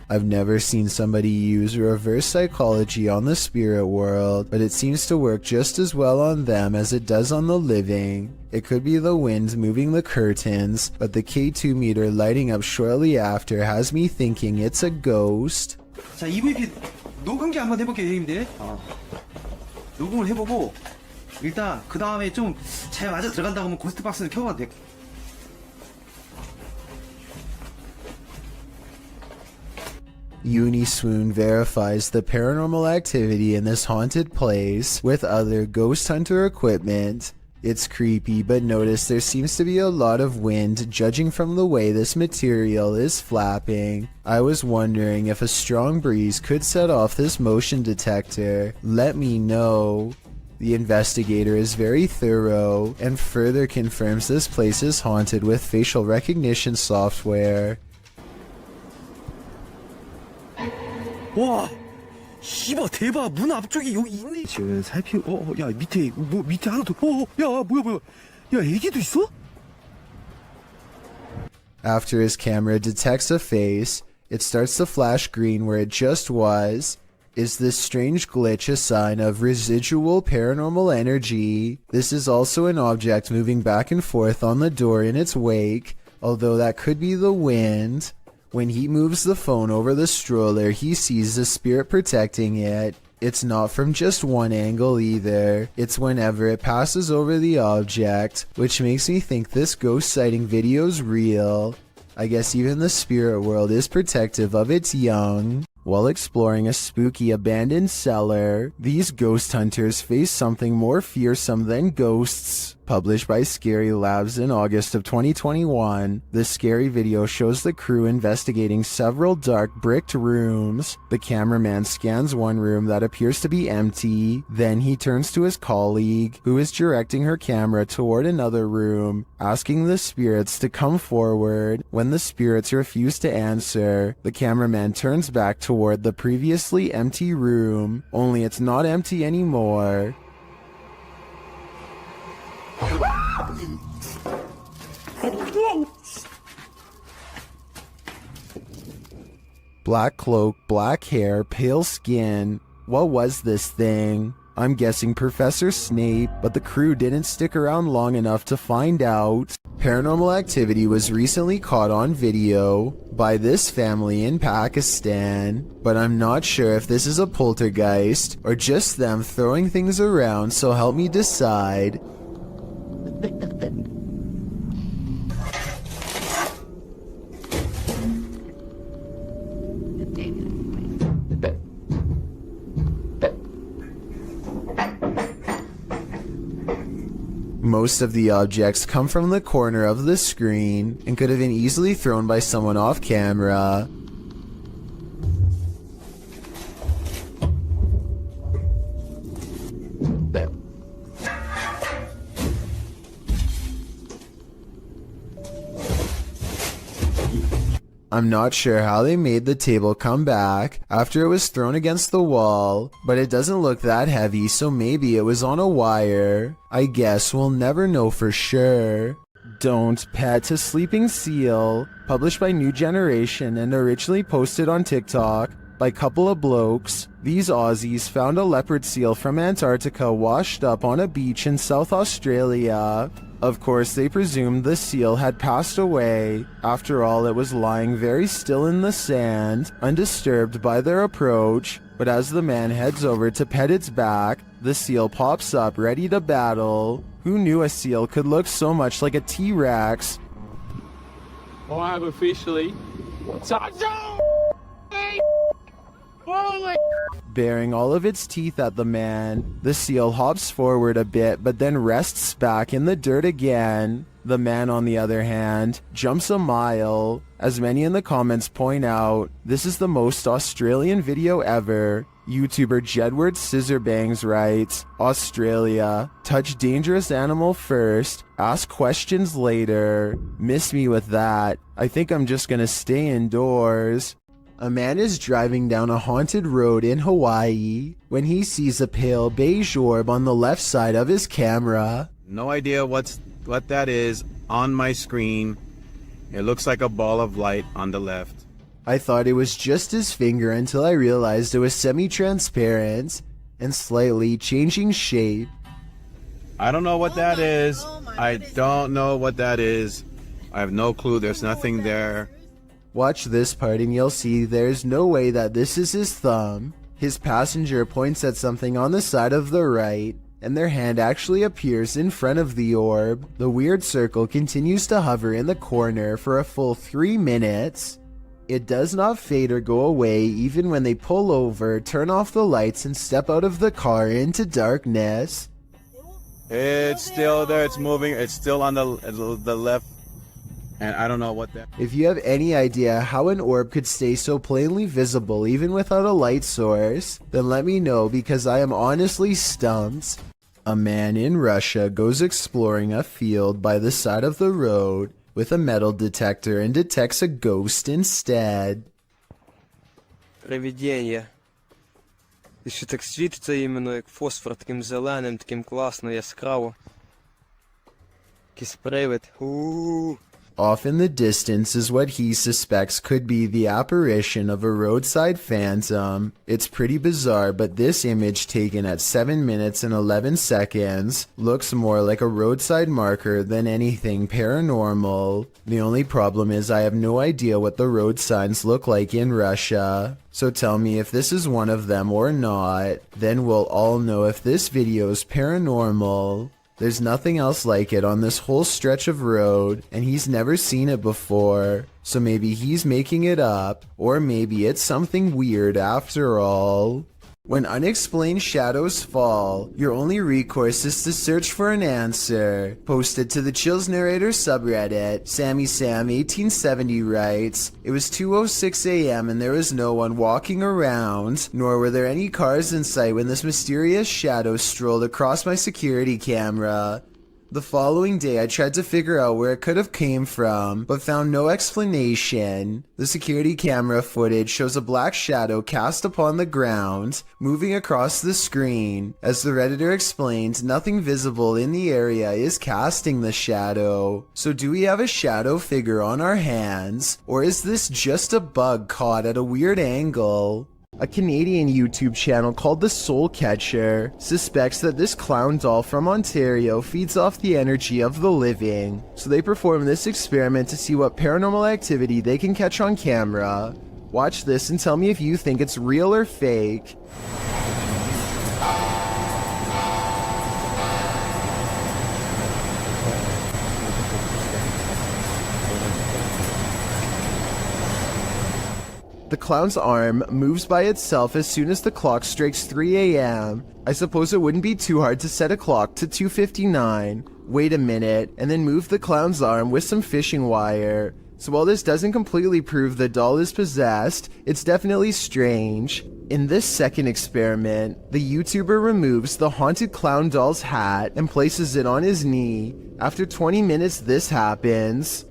Speaker 1: I've never seen somebody use reverse psychology on the spirit world, but it seems to work just as well on them as it does on the living. It could be the wind moving the curtains, but the K2 meter lighting up shortly after has me thinking it's a ghost.
Speaker 14: 자, EVP 녹음기 한번 해볼게요, 형님들. 녹음을 해보고 일단 그 다음에 좀 잘 맞아 들어간다고 하면 고스트 박스는 켜봐도 돼.
Speaker 1: Swoon verifies the paranormal activity in this haunted place with other ghost hunter equipment. It's creepy, but notice there seems to be a lot of wind judging from the way this material is flapping. I was wondering if a strong breeze could set off this motion detector. Let me know. The investigator is very thorough and further confirms this place is haunted with facial recognition software.
Speaker 14: 와, 씨발 대박. 문 앞쪽에 여기 있네. 지금 살피고 야 밑에 뭐 밑에 하나 더. 야 뭐야. 야 애기도 있어?
Speaker 1: After his camera detects a face, it starts to flash green where it just was. Is this strange glitch a sign of residual paranormal energy? This is also an object moving back and forth on the door in its wake, although that could be the wind. When he moves the phone over the stroller, he sees the spirit protecting it. It's not from just one angle either. It's whenever it passes over the object, which makes me think this ghost sighting video's real. I guess even the spirit world is protective of its young. While exploring a spooky abandoned cellar, these ghost hunters face something more fearsome than ghosts. Published by Scary Labs in August of 2021, the scary video shows the crew investigating several dark bricked rooms. The cameraman scans one room that appears to be empty, then he turns to his colleague, who is directing her camera toward another room, asking the spirits to come forward. When the spirits refuse to answer, the cameraman turns back toward the previously empty room, only it's not empty anymore. Black cloak, black hair, pale skin. What was this thing? I'm guessing Professor Snape, but the crew didn't stick around long enough to find out. Paranormal activity was recently caught on video by this family in Pakistan, but I'm not sure if this is a poltergeist or just them throwing things around, so help me decide. Most of the objects come from the corner of the screen and could have been easily thrown by someone off camera. I'm not sure how they made the table come back after it was thrown against the wall, but it doesn't look that heavy, so maybe it was on a wire. I guess we'll never know for sure. Don't Pet a Sleeping Seal, published by New Generation and originally posted on TikTok by a couple of blokes. These Aussies found a leopard seal from Antarctica washed up on a beach in South Australia. Of course, they presumed the seal had passed away. After all, it was lying very still in the sand, undisturbed by their approach. But as the man heads over to pet its back, the seal pops up ready to battle. Who knew a seal could look so much like a T-Rex?
Speaker 15: I have officially...
Speaker 1: Baring all of its teeth at the man, the seal hops forward a bit but then rests back in the dirt again. The man, on the other hand, jumps a mile. As many in the comments point out, this is the most Australian video ever. YouTuber Jedward Scissorbangs writes, Australia, touch dangerous animal first, ask questions later. Miss me with that. I think I'm just gonna stay indoors. A man is driving down a haunted road in Hawaii when he sees a pale beige orb on the left side of his camera.
Speaker 16: No idea what that is on my screen. It looks like a ball of light on the left.
Speaker 1: I thought it was just his finger until I realized it was semi-transparent and slightly changing shape.
Speaker 16: I don't know what that is. I don't know what that is. I have no clue. There's nothing there.
Speaker 1: Watch this part and you'll see there's no way that this is his thumb. His passenger points at something on the side of the right, and their hand actually appears in front of the orb. The weird circle continues to hover in the corner for a full 3 minutes. It does not fade or go away even when they pull over, turn off the lights, and step out of the car into darkness.
Speaker 16: It's still there. It's moving. It's still on the left. And I don't know what that...
Speaker 1: If you have any idea how an orb could stay so plainly visible even without a light source, then let me know because I am honestly stumped. A man in Russia goes exploring a field by the side of the road with a metal detector and detects a ghost instead.
Speaker 15: Привидіння. І ще так світиться іменно як фосфор, таким зеленим, таким класно, яскраво. Якийсь привид.
Speaker 1: Off in the distance is what he suspects could be the apparition of a roadside phantom. It's pretty bizarre, but this image taken at 7 minutes and 11 seconds looks more like a roadside marker than anything paranormal. The only problem is I have no idea what the road signs look like in Russia. So tell me if this is one of them or not, then we'll all know if this video is paranormal. There's nothing else like it on this whole stretch of road, and he's never seen it before. So maybe he's making it up, or maybe it's something weird after all. When unexplained shadows fall, your only recourse is to search for an answer. Posted to the Chills Narrator subreddit, Sammy Sam 1870 writes, it was 2:06 a.m. and there was no one walking around, nor were there any cars in sight when this mysterious shadow strolled across my security camera. The following day I tried to figure out where it could have came from, but found no explanation. The security camera footage shows a black shadow cast upon the ground, moving across the screen. As the Redditor explained, nothing visible in the area is casting the shadow. So do we have a shadow figure on our hands, or is this just a bug caught at a weird angle? A Canadian YouTube channel called The Soul Catcher suspects that this clown doll from Ontario feeds off the energy of the living, so they perform this experiment to see what paranormal activity they can catch on camera. Watch this and tell me if you think it's real or fake. The clown's arm moves by itself as soon as the clock strikes 3 a.m. I suppose it wouldn't be too hard to set a clock to 2:59. wait a minute, and then moved the clown's arm with some fishing wire. So while this doesn't completely prove the doll is possessed, it's definitely strange. In this second experiment, the YouTuber removes the haunted clown doll's hat and places it on his knee. After 20 minutes, this happens.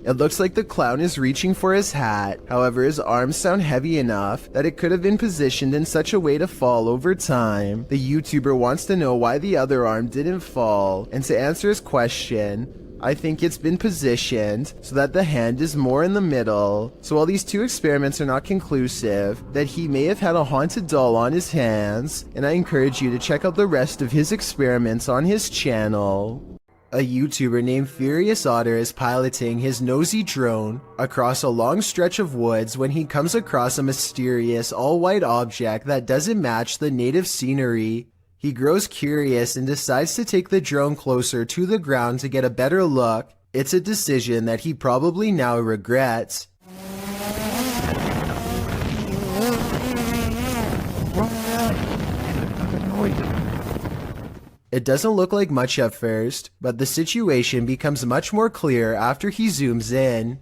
Speaker 1: It looks like the clown is reaching for his hat, however his arms sound heavy enough that it could have been positioned in such a way to fall over time. The YouTuber wants to know why the other arm didn't fall, and to answer his question, I think it's been positioned so that the hand is more in the middle. So while these two experiments are not conclusive, that he may have had a haunted doll on his hands, and I encourage you to check out the rest of his experiments on his channel. A YouTuber named Furious Otter is piloting his nosy drone across a long stretch of woods when he comes across a mysterious all-white object that doesn't match the native scenery. He grows curious and decides to take the drone closer to the ground to get a better look. It's a decision that he probably now regrets. It doesn't look like much at first, but the situation becomes much more clear after he zooms in.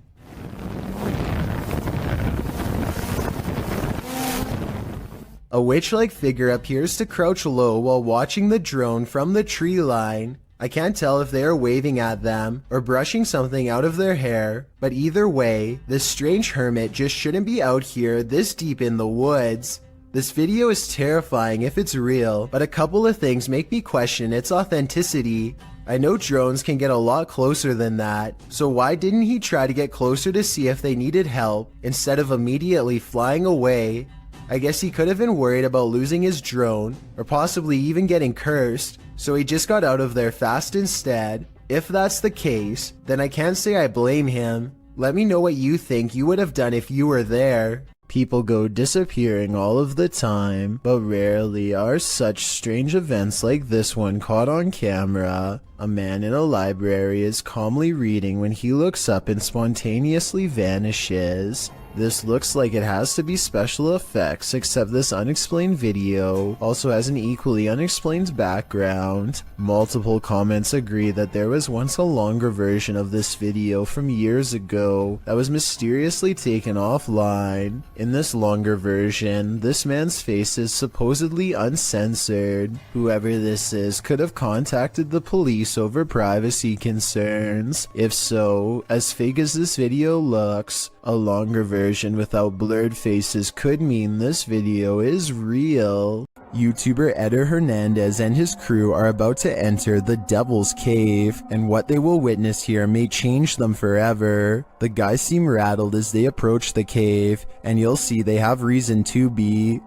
Speaker 1: A witch-like figure appears to crouch low while watching the drone from the tree line. I can't tell if they are waving at them or brushing something out of their hair, but either way, this strange hermit just shouldn't be out here this deep in the woods. This video is terrifying if it's real, but a couple of things make me question its authenticity. I know drones can get a lot closer than that, so why didn't he try to get closer to see if they needed help instead of immediately flying away? I guess he could have been worried about losing his drone, or possibly even getting cursed, so he just got out of there fast instead. If that's the case, then I can't say I blame him. Let me know what you think you would have done if you were there. People go disappearing all of the time, but rarely are such strange events like this one caught on camera. A man in a library is calmly reading when he looks up and spontaneously vanishes. This looks like it has to be special effects, except this unexplained video also has an equally unexplained background. Multiple comments agree that there was once a longer version of this video from years ago that was mysteriously taken offline. In this longer version, this man's face is supposedly uncensored. Whoever this is could have contacted the police over privacy concerns. If so, as fake as this video looks, a longer version without blurred faces could mean this video is real. YouTuber Eder Hernandez and his crew are about to enter the Devil's Cave, and what they will witness here may change them forever. The guys seem rattled as they approach the cave, and you'll see they have reason to be.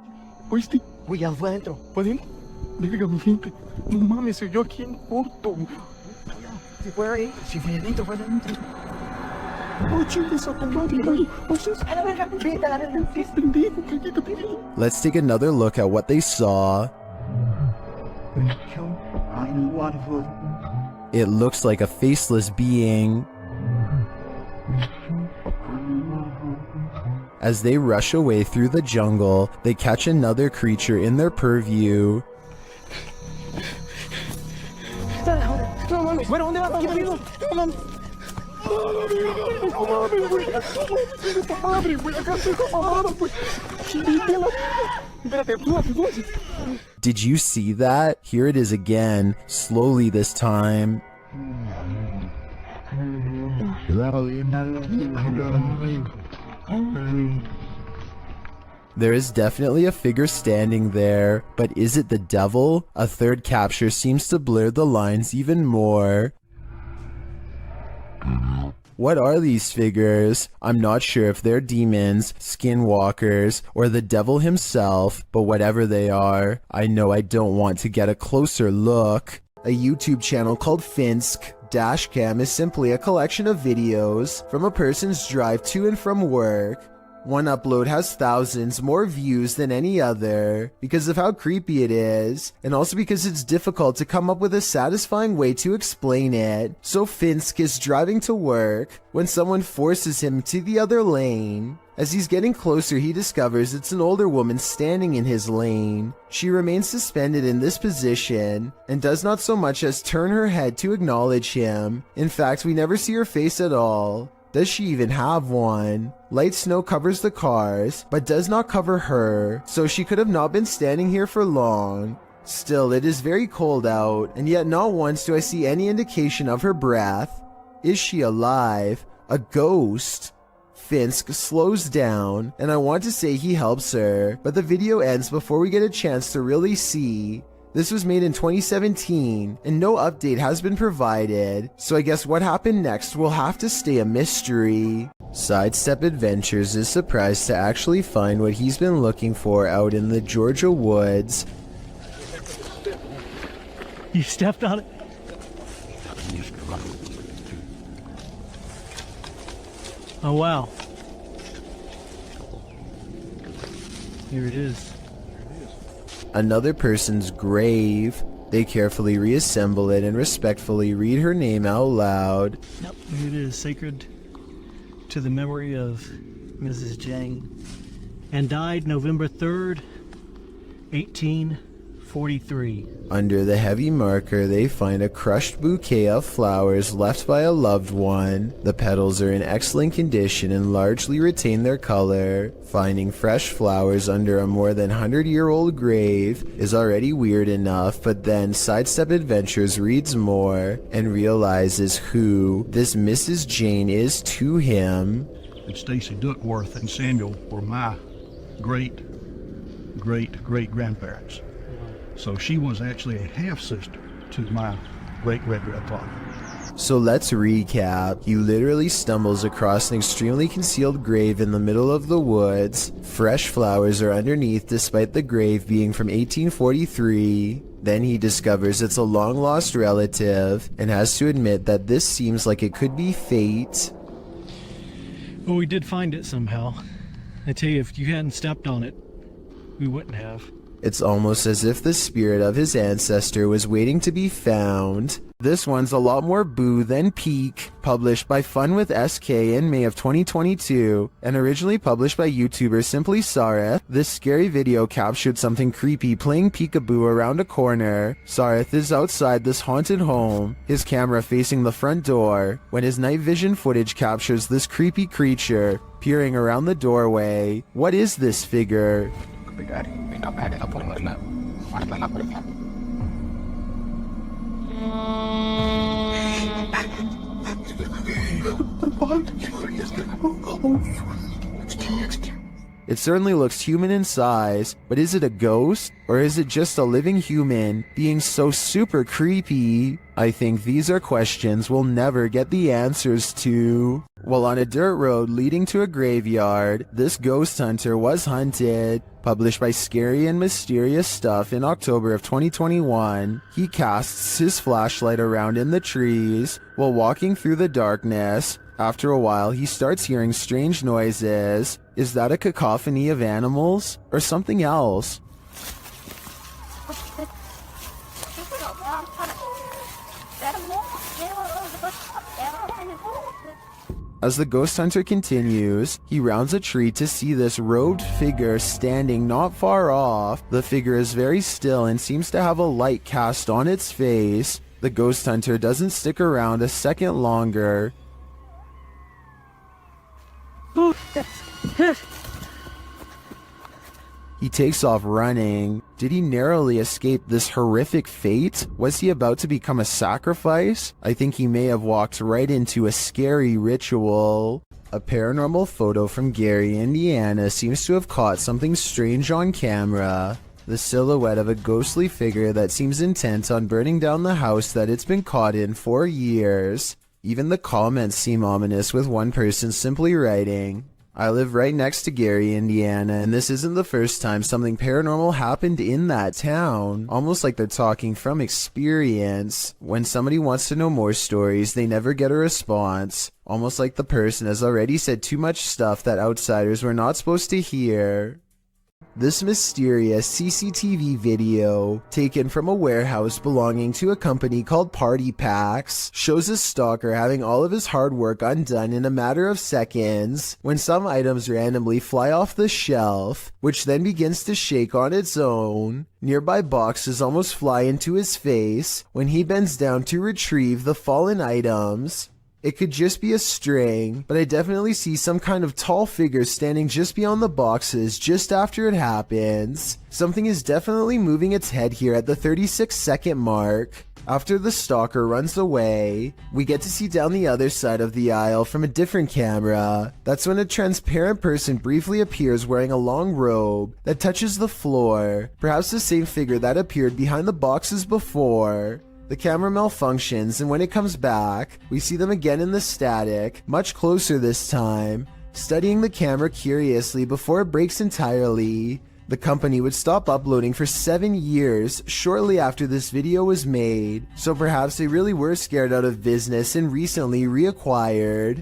Speaker 14: ¿Oíste? Voy adentro. ¿Podemos? Dígame, gente. No mames, soy yo aquí en corto. Si fue ahí, si fue adentro, fue adentro.
Speaker 1: Let's take another look at what they saw. It looks like a faceless being. As they rush away through the jungle, they catch another creature in their purview. Did you see that? Here it is again, slowly this time. There is definitely a figure standing there, but is it the devil? A third capture seems to blur the lines even more. What are these figures? I'm not sure if they're demons, skinwalkers, or the devil himself, but whatever they are, I know I don't want to get a closer look. A YouTube channel called Finsk Dashcam is simply a collection of videos from a person's drive to and from work. One upload has thousands more views than any other because of how creepy it is, and also because it's difficult to come up with a satisfying way to explain it. So Finsk is driving to work when someone forces him to the other lane. As he's getting closer, he discovers it's an older woman standing in his lane. She remains suspended in this position and does not so much as turn her head to acknowledge him. In fact, we never see her face at all. Does she even have one? Light snow covers the cars, but does not cover her, so she could have not been standing here for long. Still, it is very cold out, and yet not once do I see any indication of her breath. Is she alive? A ghost? Finsk slows down, and I want to say he helps her, but the video ends before we get a chance to really see. This was made in 2017, and no update has been provided, so I guess what happened next will have to stay a mystery. Sidestep Adventures is surprised to actually find what he's been looking for out in the Georgia woods.
Speaker 17: You stepped on it? Oh wow. Here it is.
Speaker 1: Another person's grave. They carefully reassemble it and respectfully read her name out loud.
Speaker 17: Yep, here it is. Sacred to the memory of Mrs. Jang. And died November 3rd, 1843.
Speaker 1: Under the heavy marker, they find a crushed bouquet of flowers left by a loved one. The petals are in excellent condition and largely retain their color. Finding fresh flowers under a more than 100-year-old grave is already weird enough, but then Sidestep Adventures reads more and realizes who this Mrs. Jane is to him.
Speaker 18: And Stacy Duckworth and Samuel were my great-great-great-grandparents. So she was actually a half-sister to my great-great-grandfather.
Speaker 1: So let's recap. He literally stumbles across an extremely concealed grave in the middle of the woods. Fresh flowers are underneath despite the grave being from 1843. Then he discovers it's a long-lost relative and has to admit that this seems like it could be fate.
Speaker 17: Well, we did find it somehow. I tell you, if you hadn't stepped on it, we wouldn't have.
Speaker 1: It's almost as if the spirit of his ancestor was waiting to be found. This one's a lot more boo than peak. Published by Fun with SK in May of 2022, and originally published by YouTuber Simply Sareth, this scary video captured something creepy playing peekaboo around a corner. Sareth is outside this haunted home, his camera facing the front door, when his night vision footage captures this creepy creature peering around the doorway. What is this figure? It certainly looks human in size, but is it a ghost? Or is it just a living human being so super creepy? I think these are questions we'll never get the answers to. While on a dirt road leading to a graveyard, this ghost hunter was hunted. Published by Scary and Mysterious Stuff in October of 2021, he casts his flashlight around in the trees while walking through the darkness. After a while, he starts hearing strange noises. Is that a cacophony of animals or something else? As the ghost hunter continues, he rounds a tree to see this robed figure standing not far off. The figure is very still and seems to have a light cast on its face. The ghost hunter doesn't stick around a second longer. He takes off running. Did he narrowly escape this horrific fate? Was he about to become a sacrifice? I think he may have walked right into a scary ritual. A paranormal photo from Gary, Indiana seems to have caught something strange on camera. The silhouette of a ghostly figure that seems intent on burning down the house that it's been caught in for years. Even the comments seem ominous, with one person simply writing, I live right next to Gary, Indiana, and this isn't the first time something paranormal happened in that town. Almost like they're talking from experience. When somebody wants to know more stories, they never get a response. Almost like the person has already said too much stuff that outsiders were not supposed to hear. This mysterious CCTV video, taken from a warehouse belonging to a company called Party Packs, shows a stalker having all of his hard work undone in a matter of seconds when some items randomly fly off the shelf, which then begins to shake on its own. Nearby boxes almost fly into his face when he bends down to retrieve the fallen items. It could just be a string, but I definitely see some kind of tall figure standing just beyond the boxes just after it happens. Something is definitely moving its head here at the 36-second mark. After the stalker runs away, we get to see down the other side of the aisle from a different camera. That's when a transparent person briefly appears wearing a long robe that touches the floor, perhaps the same figure that appeared behind the boxes before. The camera malfunctions, and when it comes back, we see them again in the static, much closer this time, studying the camera curiously before it breaks entirely. The company would stop uploading for 7 years shortly after this video was made, so perhaps they really were scared out of business and recently reacquired.